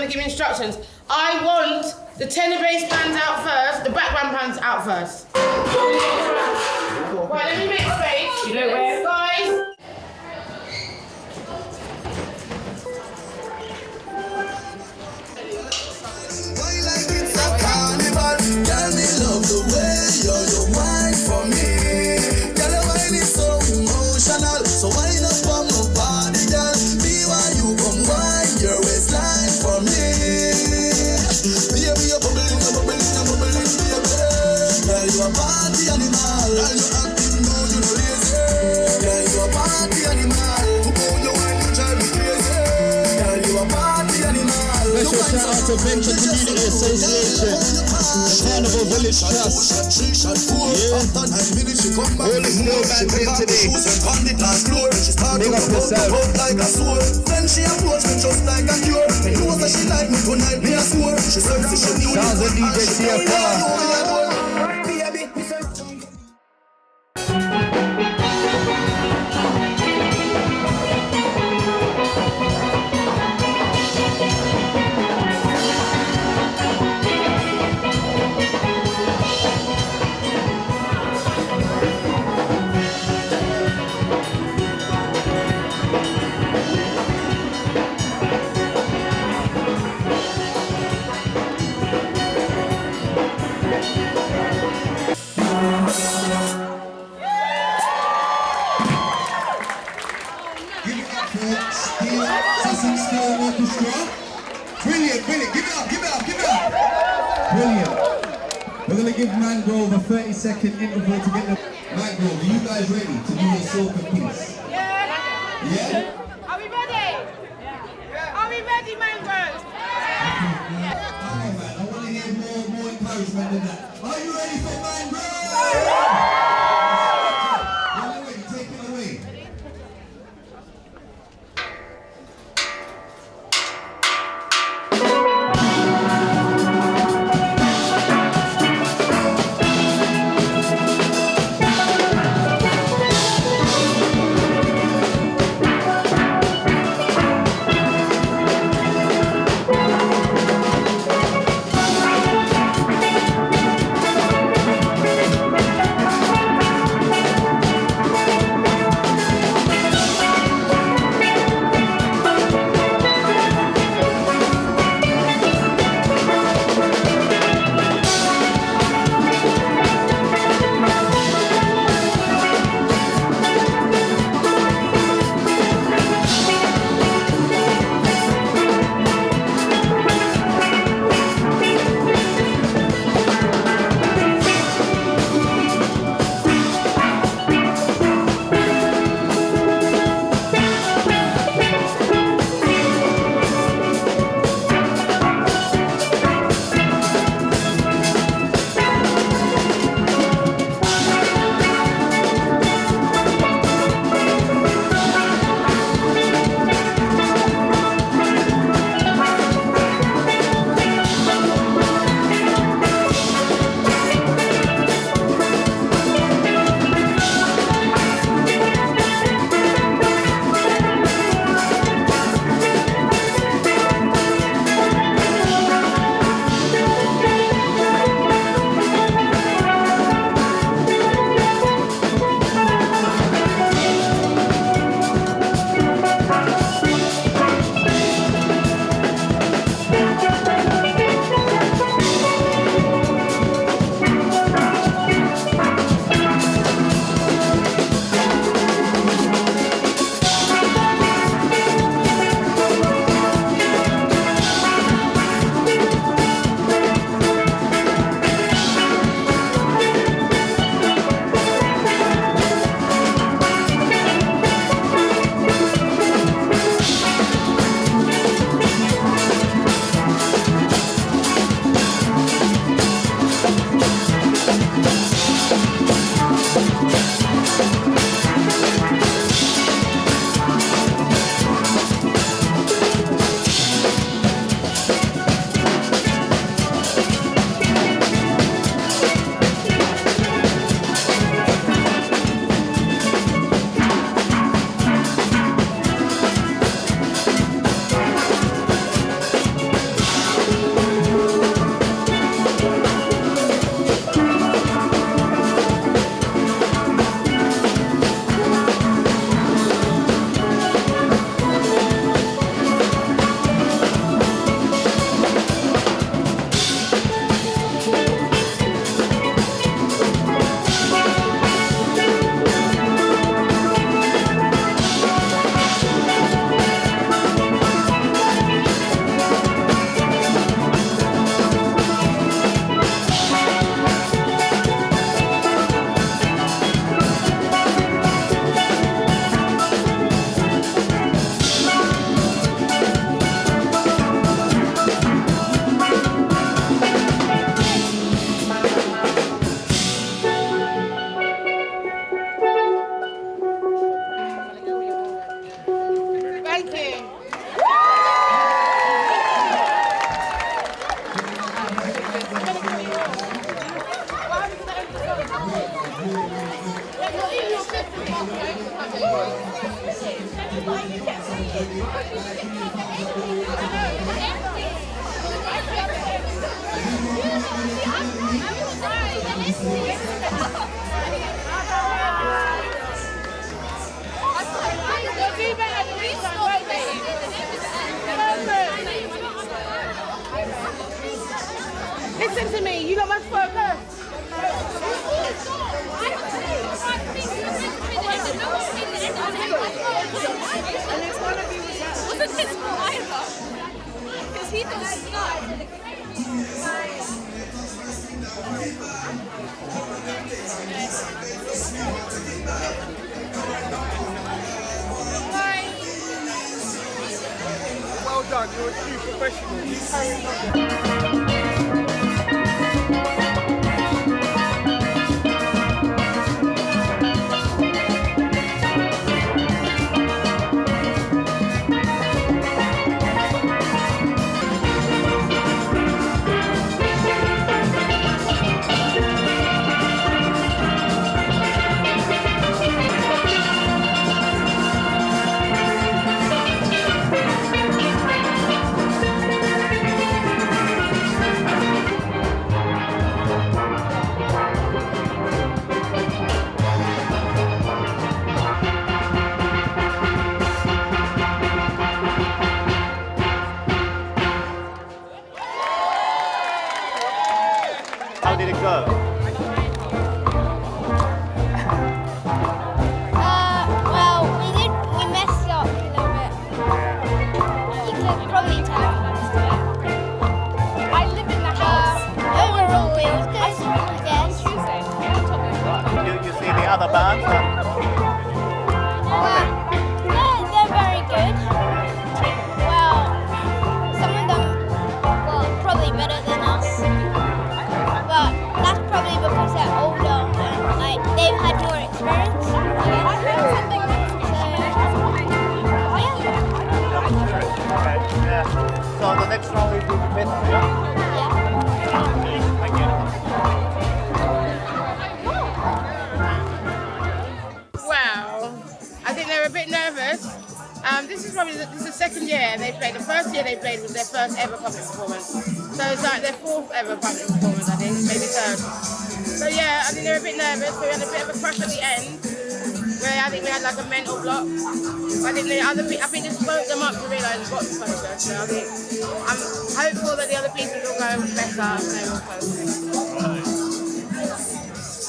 going to give instructions. I want the tenor bass bands out first, the background bands out first. Right, let me make space. You know where? Guys. Girl, me love the way you wine for me. Girl, your wine is so emotional. So wine up on my body, girl. Be why you come wine your waistline for me. Baby, you're bubbling, baby. Girl, you a party animal. Girl, you acting, no, you no lazy. Girl, you a party animal. To go your wine, you drive me crazy. Girl, you a party animal. Special shout out to Venture Community Association, the Carnival Village Trust. Yeah. All the small bands in today. Big up yourself. Then she approached me just like a cure. You know that she like me tonight, me a swore. She said that she knew. Sounds of DJ CFR. Give Mangrove a 30-second interval to get the... Mangrove, are you guys ready to do your soca piece? Yeah. Yeah? Are we ready? Yeah. Are we ready, Mangrove? Yeah. Alright, I want to hear more encouragement than that. Are you ready for Mangrove? Take it away. Listen to me, you lot must focus. Wasn't his fault either. Because he does not. Well done, you're a true professional. You carry on. How did it go? Well, we messed up a little bit. You could probably tell. I live in the house. Overall, it was good. Yes. You see the other bands? They're very good. Well, some of them were probably better than us. But that's probably because they're older and like they've had more experience. So the next round will be the best, yeah? Thank you. Well, I think they were a bit nervous. This is the second year they played. The first year they played was their first ever public performance. So it's like their fourth ever public performance, I think, maybe third. So yeah, I think they were a bit nervous. We had a bit of a crush at the end, where I think we had like a mental block. I think I think this woke them up to realise what the funny was. So I think I'm hopeful that the other pieces will go better and they will focus.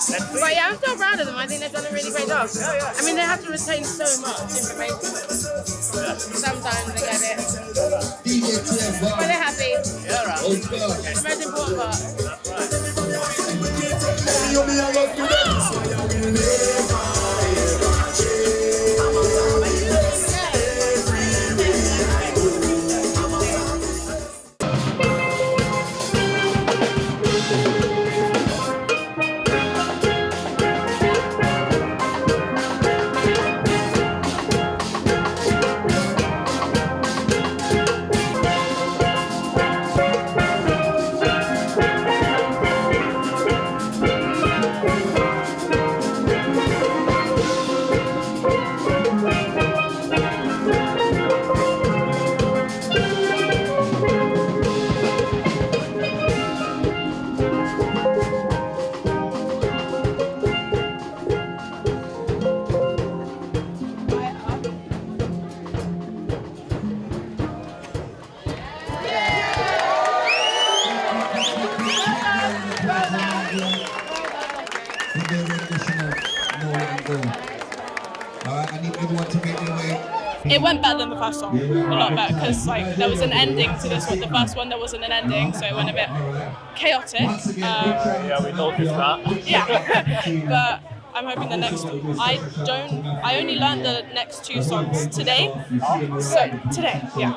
But yeah, I'm still proud of them. I think they've done a really great job. I mean, they have to retain so much information. Sometimes they get it. But they're happy. It's the most important part. It went better than the first song, a lot better, because like there was an ending to this one. The first one there wasn't an ending, so it went a bit chaotic. Yeah, we noticed that. Yeah, but I'm hoping the next. I only learned the next two songs today. So today, yeah.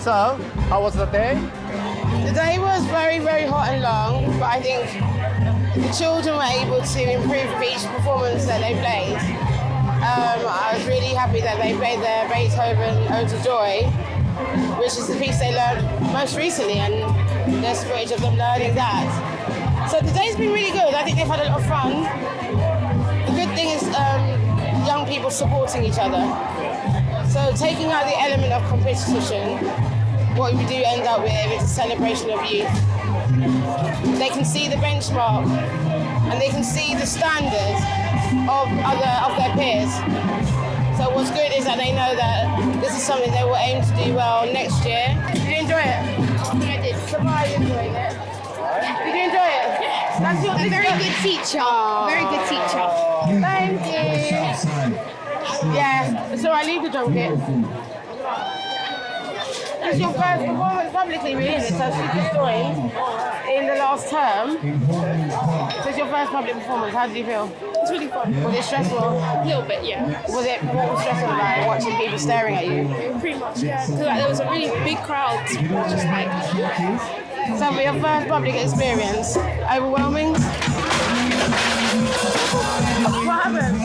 So, how was the day? The day was very, very hot and long, but I think the children were able to improve with each performance that they played. I was really happy that they played their Beethoven Ode to Joy, which is the piece they learned most recently, and there's footage of them learning that. So the day's been really good. I think they've had a lot of fun. The good thing is young people supporting each other. So taking out the element of competition, what we do end up with is a celebration of youth. They can see the benchmark and they can see the standards of their peers. So what's good is that they know that this is something they will aim to do well next year. Did you enjoy it? I did. Samara, you enjoyed it? Did you enjoy it? Yes. That's your very good teacher. Very good teacher. Thank you. Yeah, so I leave the drum kit. It's your first performance publicly, really, isn't it? So she just joined in the last term. So it's your first public performance. How did you feel? It's really fun. Was it stressful? A little bit, yeah. What was stressful about it? Watching people staring at you? Pretty much, yeah. Because there was a really big crowd. Just like... So for your first public experience, overwhelming? What happened?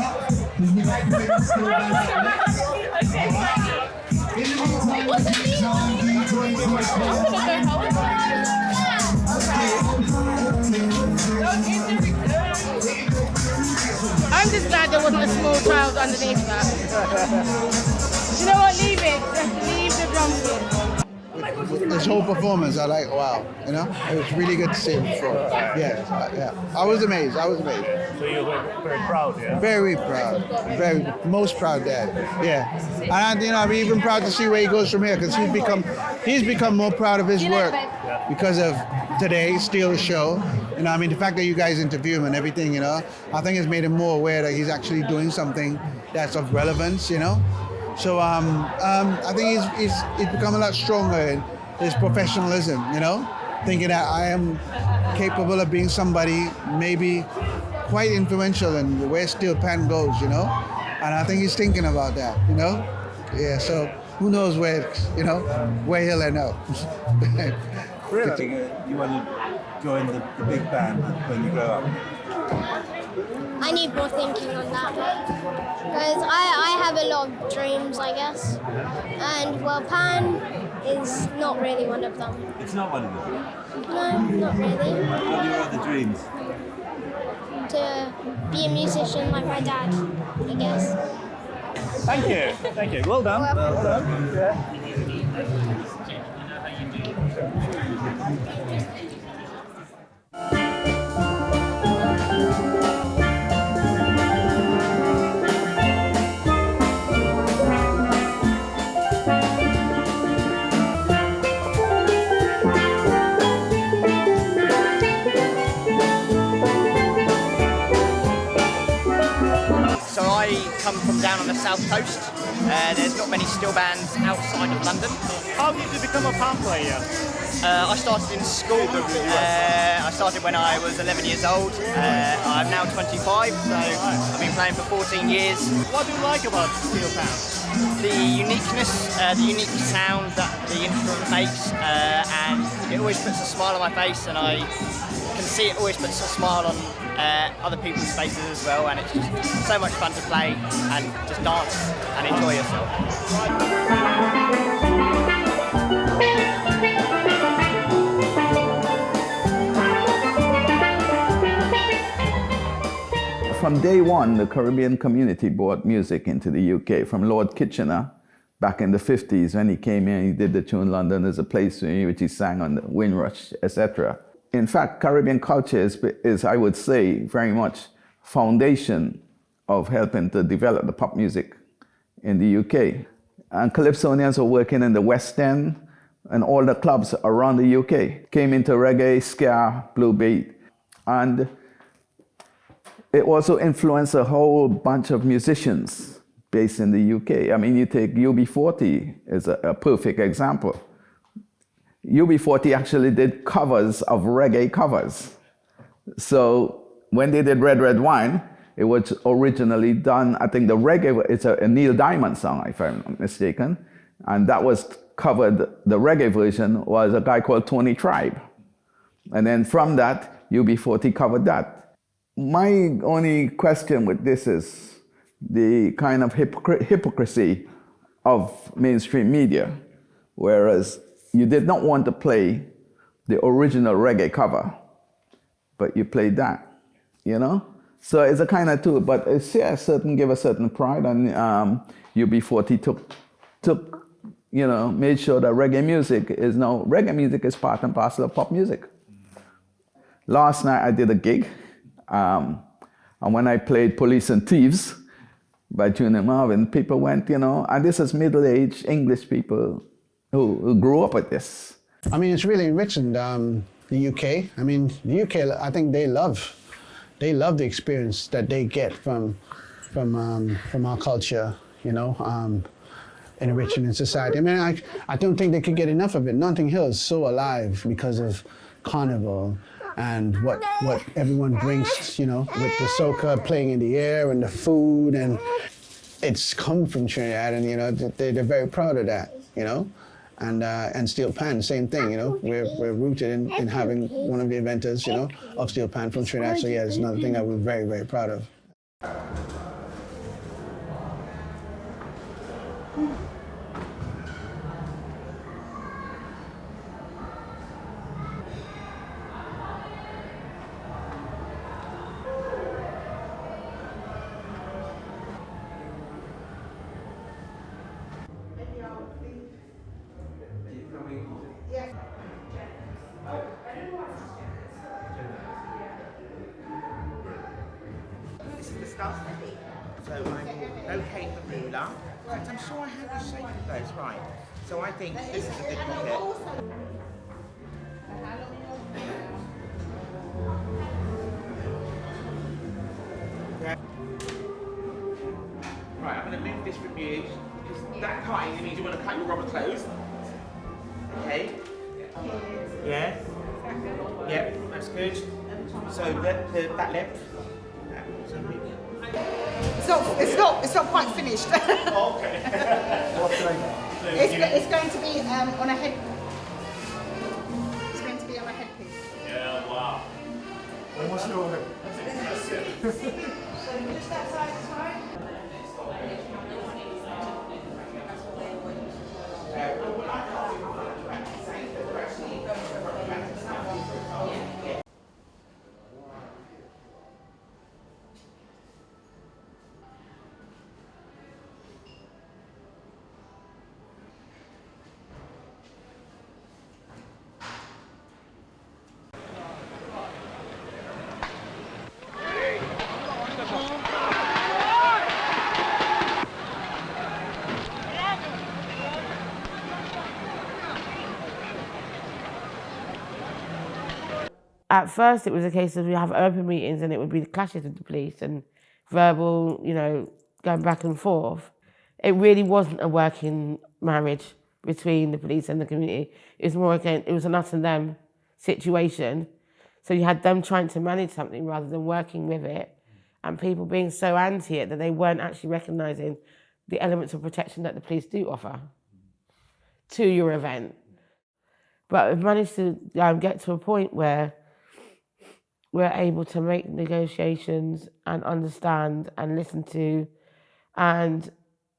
I'm just glad there wasn't a small child underneath that. You know what? Leave it. Just leave the drum kit. This whole performance, I like, wow, you know? It was really good to see him perform. Yeah. I was amazed. So you were very proud, yeah? Very proud. Most proud dad. Yeah. And, you know, I'm even proud to see where he goes from here, because he's become more proud of his work because of today, Steal the Show. You know, I mean, the fact that you guys interview him and everything, you know, I think it's made him more aware that he's actually doing something that's of relevance, you know? So I think he's become a lot stronger in his professionalism, you know? Thinking that I am capable of being somebody maybe quite influential in where Steel Pan goes, you know? And I think he's thinking about that, you know? Yeah, so who knows where, you know, where he'll end up. Really? You want to join the big band when you grow up? I need more thinking on that, because I have a lot of dreams, I guess, and well, Pan is not really one of them. It's not one of them? No, not really. What are your other dreams? To be a musician like my dad, I guess. Thank you. Well done. Well done. Yeah. So I come from down on the south coast. There's not many steel bands outside of London. How did you become a pan player? I started in school. I started when I was 11 years old. I'm now 25, so I've been playing for 14 years. What do you like about steel pan? The uniqueness, the unique sound that the instrument makes, and it always puts a smile on my face, and I can see it always puts a smile on other people's faces as well, and it's just so much fun to play and just dance and enjoy yourself. From day one, the Caribbean community brought music into the UK, from Lord Kitchener back in the 50s when he came here, he did the tune London is a Place for Me, which he sang on the Windrush, etc. In fact, Caribbean culture is, I would say, very much foundation of helping to develop the pop music in the UK. And Calypsonians were working in the West End and all the clubs around the UK. Came into reggae, ska, blue beat, and it also influenced a whole bunch of musicians based in the UK. I mean, you take UB40 as a perfect example. UB40 actually did covers of reggae covers. So when they did Red Red Wine, it was originally done, I think the reggae, it's a Neil Diamond song, if I'm not mistaken. And that was covered, the reggae version was a guy called Tony Tribe. And then from that, UB40 covered that. My only question with this is the kind of hypocrisy of mainstream media, whereas you did not want to play the original reggae cover, but you played that, you know? So it's a kind of tool, but it's give a certain pride, and UB40 took, you know, made sure that reggae music is part and parcel of pop music. Last night I did a gig. And when I played Police and Thieves by Junior Marvin, people went, you know, and this is middle-aged English people who grew up with this. I mean, it's really enriching the UK. I mean, the UK, I think they love the experience that they get from our culture, you know, enriching in society. I mean, I don't think they could get enough of it. Notting Hill is so alive because of Carnival and what everyone brings, you know, with the soca playing in the air and the food, and it's come from Trinidad, and, you know, they're very proud of that, you know. And Steel Pan, same thing, you know. We're rooted in having one of the inventors, you know, of Steel Pan from Trinidad. So yeah, it's another thing that we're very, very proud of. So I will locate the ruler. In fact, I'm sure I have the shape of those right. So I think this is a good pocket. Right, I'm going to move this from you. Because that cutting means you want to cut your rubber clothes. Okay. Yes. Yep, that's good. So that left. It's not quite finished. Okay. It's going to be on a head. It's going to be on a headpiece. Yeah, wow. What's your head? Just that side is fine. At first, it was a case of we have open meetings and it would be clashes with the police and verbal, you know, going back and forth. It really wasn't a working marriage between the police and the community. It was more, again, it was an us and them situation. So you had them trying to manage something rather than working with it, and people being so anti it that they weren't actually recognising the elements of protection that the police do offer to your event. But we've managed to get to a point where we're able to make negotiations and understand and listen to and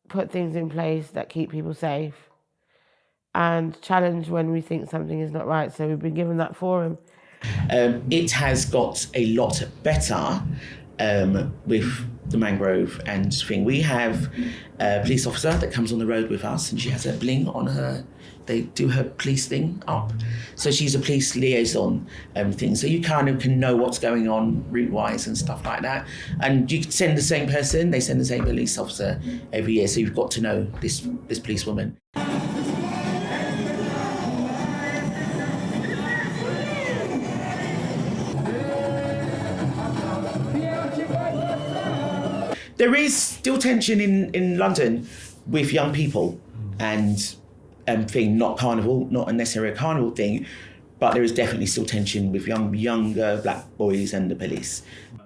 put things in place that keep people safe and challenge when we think something is not right. So we've been given that forum. It has got a lot better with the mangrove and thing. We have a police officer that comes on the road with us, and she has a bling on her. They do her police thing up. So she's a police liaison thing. So you kind of can know what's going on route-wise and stuff like that. And you send the same person, they send the same police officer every year. So you've got to know this policewoman. There is still tension in London with young people and thing, not carnival, not necessarily a carnival thing, but there is definitely still tension with younger black boys and the police.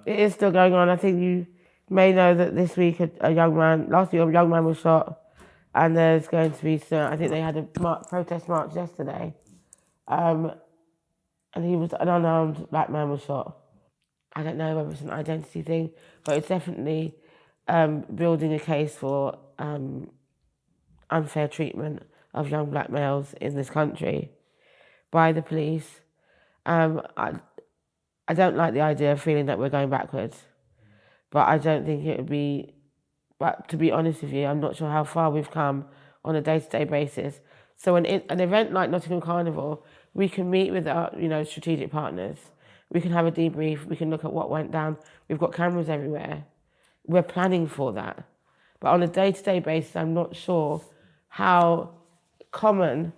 It is still going on. I think you may know that this week last week a young man was shot, and there's going to be I think they had a protest march yesterday, and he was an unarmed black man was shot. I don't know whether it's an identity thing, but it's definitely building a case for unfair treatment of young black males in this country by the police. I don't like the idea of feeling that we're going backwards, but I don't think it would be, but to be honest with you, I'm not sure how far we've come on a day-to-day basis. So an event like Nottingham Carnival, we can meet with our strategic partners, we can have a debrief, we can look at what went down, we've got cameras everywhere, we're planning for that. But on a day-to-day basis, I'm not sure how common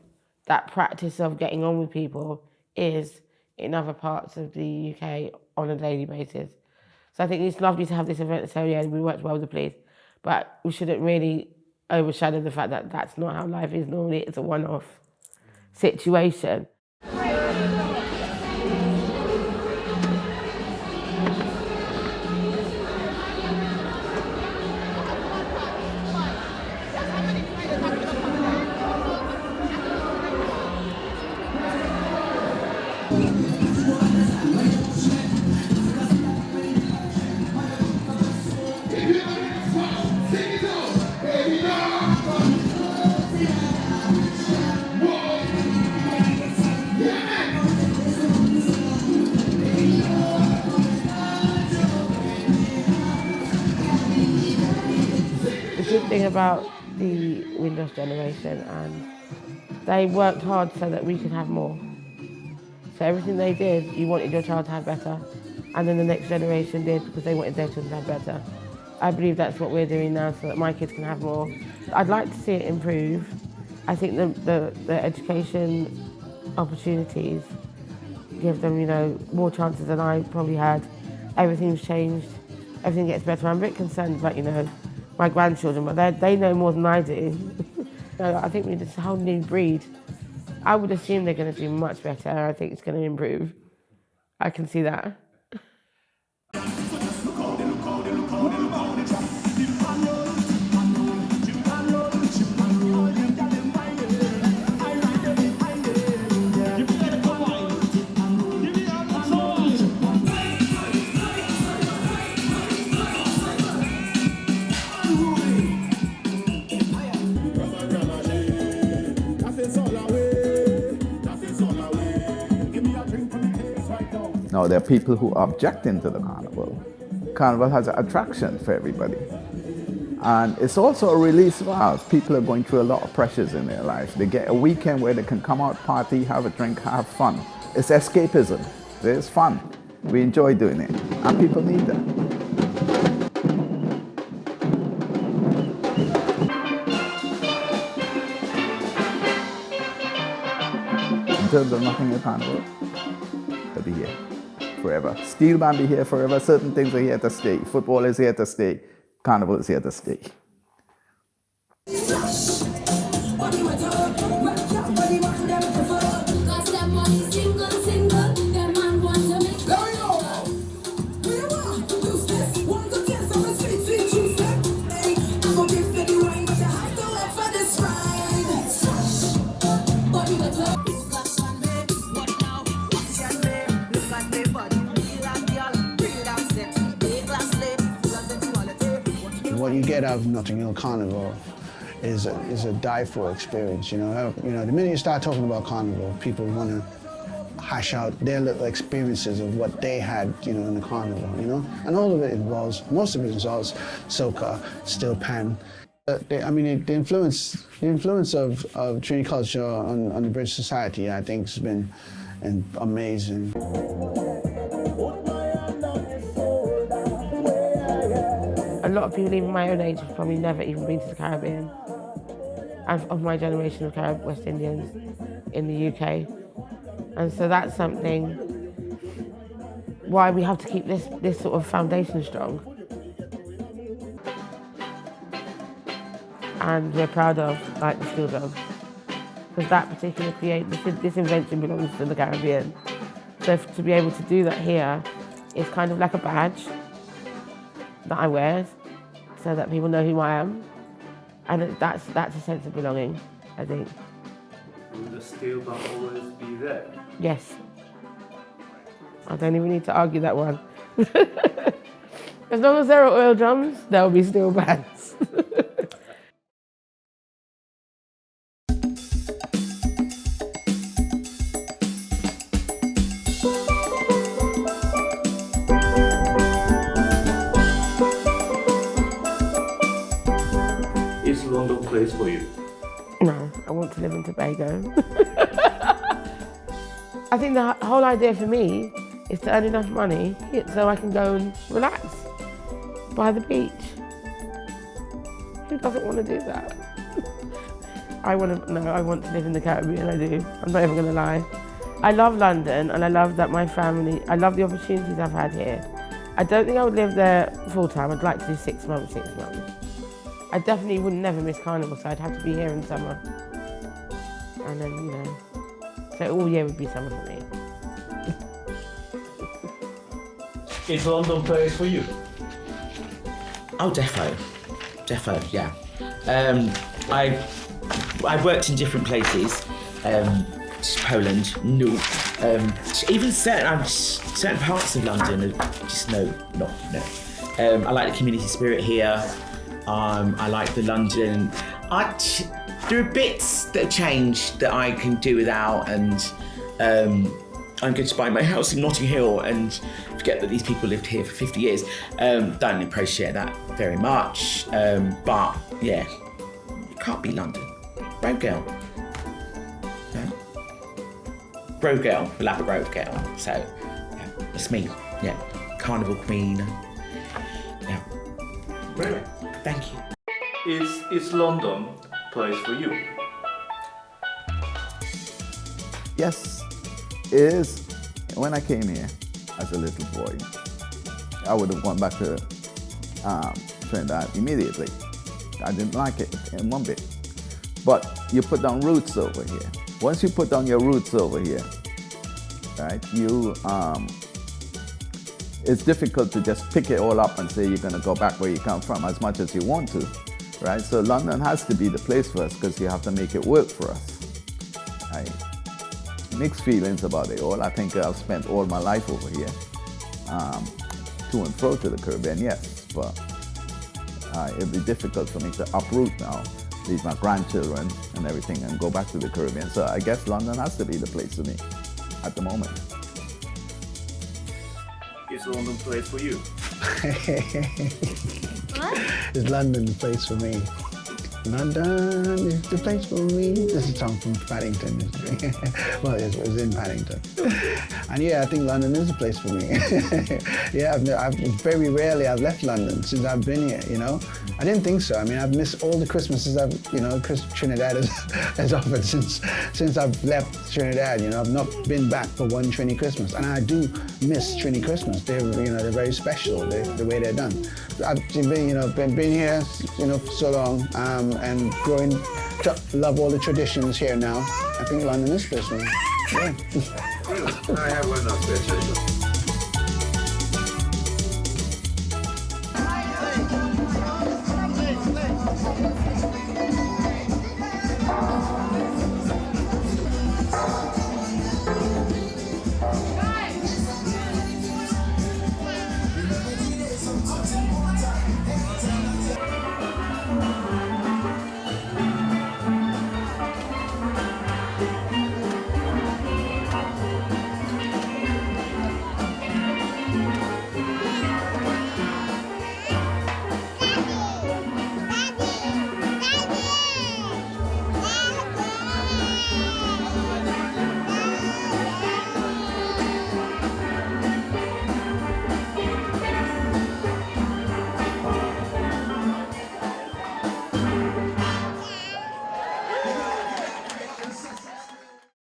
that practice of getting on with people is in other parts of the UK on a daily basis. So I think it's lovely to have this event, so yeah, we worked well with the police, but we shouldn't really overshadow the fact that that's not how life is normally. It's a one-off situation. About the Windows generation, and they worked hard so that we could have more. So everything they did, you wanted your child to have better, and then the next generation did because they wanted their children to have better. I believe that's what we're doing now so that my kids can have more. I'd like to see it improve. I think the education opportunities give them, more chances than I probably had. Everything's changed, everything gets better. I'm a bit concerned about, my grandchildren, but they know more than I do. So I think we're just a whole new breed. I would assume they're going to do much better. I think it's going to improve. I can see that. Now, there are people who are objecting to the carnival. Carnival has an attraction for everybody. And it's also a release valve. People are going through a lot of pressures in their life. They get a weekend where they can come out, party, have a drink, have fun. It's escapism. It's fun. We enjoy doing it. And people need that. In terms of Nottingham Carnival, they'll be here forever. Steel band be here forever. Certain things are here to stay. Football is here to stay. Carnival is here to stay. what you get out of Notting Hill Carnival is a die-for experience. You know, the minute you start talking about Carnival, people want to hash out their little experiences of what they had, you know, in the Carnival. You know, and all of it involves, most of it involves soca, steel pan. The influence of Trinity culture on the British society, I think, has been amazing. A lot of people even my own age have probably never even been to the Caribbean. And of my generation of West Indians in the UK. And so that's something why we have to keep this sort of foundation strong. And we're proud of, like the Steel Drum. Because that particular this invention belongs to the Caribbean. So to be able to do that here is kind of like a badge that I wear so that people know who I am. And that's a sense of belonging, I think. Will the steel drum always be there? Yes. I don't even need to argue that one. As long as there are oil drums, there'll be steel bands. Is London a place for you? No, I want to live in Tobago. I think the whole idea for me is to earn enough money so I can go and relax by the beach. Who doesn't want to do that? I want to live in the Caribbean, I do. I'm not even going to lie. I love London and I love that my family, I love the opportunities I've had here. I don't think I would live there full time. I'd like to do 6 months. I definitely would never miss Carnival, so I'd have to be here in summer. And then, you know, so all year would be summer for me. Is London a place for you? Oh, defo, yeah. I've worked in different places, Poland, no. Even certain parts of London, just no. I like the community spirit here. I like the London. There are bits that have changed that I can do without, and I'm going to buy my house in Notting Hill and forget that these people lived here for 50 years. Don't appreciate that very much, but yeah, it can't be London. Road girl. Yeah. Road girl, Lapa Road girl. So, yeah, that's me. Yeah, Carnival Queen. Yeah. Brilliant. Thank you. Is London a place for you? Yes, it is. When I came here as a little boy, I would have gone back to Trinidad immediately. I didn't like it in one bit. But you put down roots over here. Once you put down your roots over here, right, it's difficult to just pick it all up and say you're going to go back where you come from as much as you want to, right? So London has to be the place for us because you have to make it work for us. Mixed feelings about it all. I think I've spent all my life over here, to and fro to the Caribbean, yes, but it'll be difficult for me to uproot now, leave my grandchildren and everything and go back to the Caribbean. So I guess London has to be the place for me at the moment. Is London a place for you? Is London the place for me? London is the place for me. This is a song from Paddington. Well, it was in Paddington. And yeah, I think London is a place for me. Yeah, I've very rarely I've left London since I've been here, you know. I didn't think so. I mean, I've missed all the Christmases Trinidad has offered since I've left Trinidad, you know. I've not been back for one Trini Christmas. And I do miss Trini Christmas. They're very special, the way they're done. I've been here, for so long, and growing to love all the traditions here now. I think London is special. Yeah. I have one last question.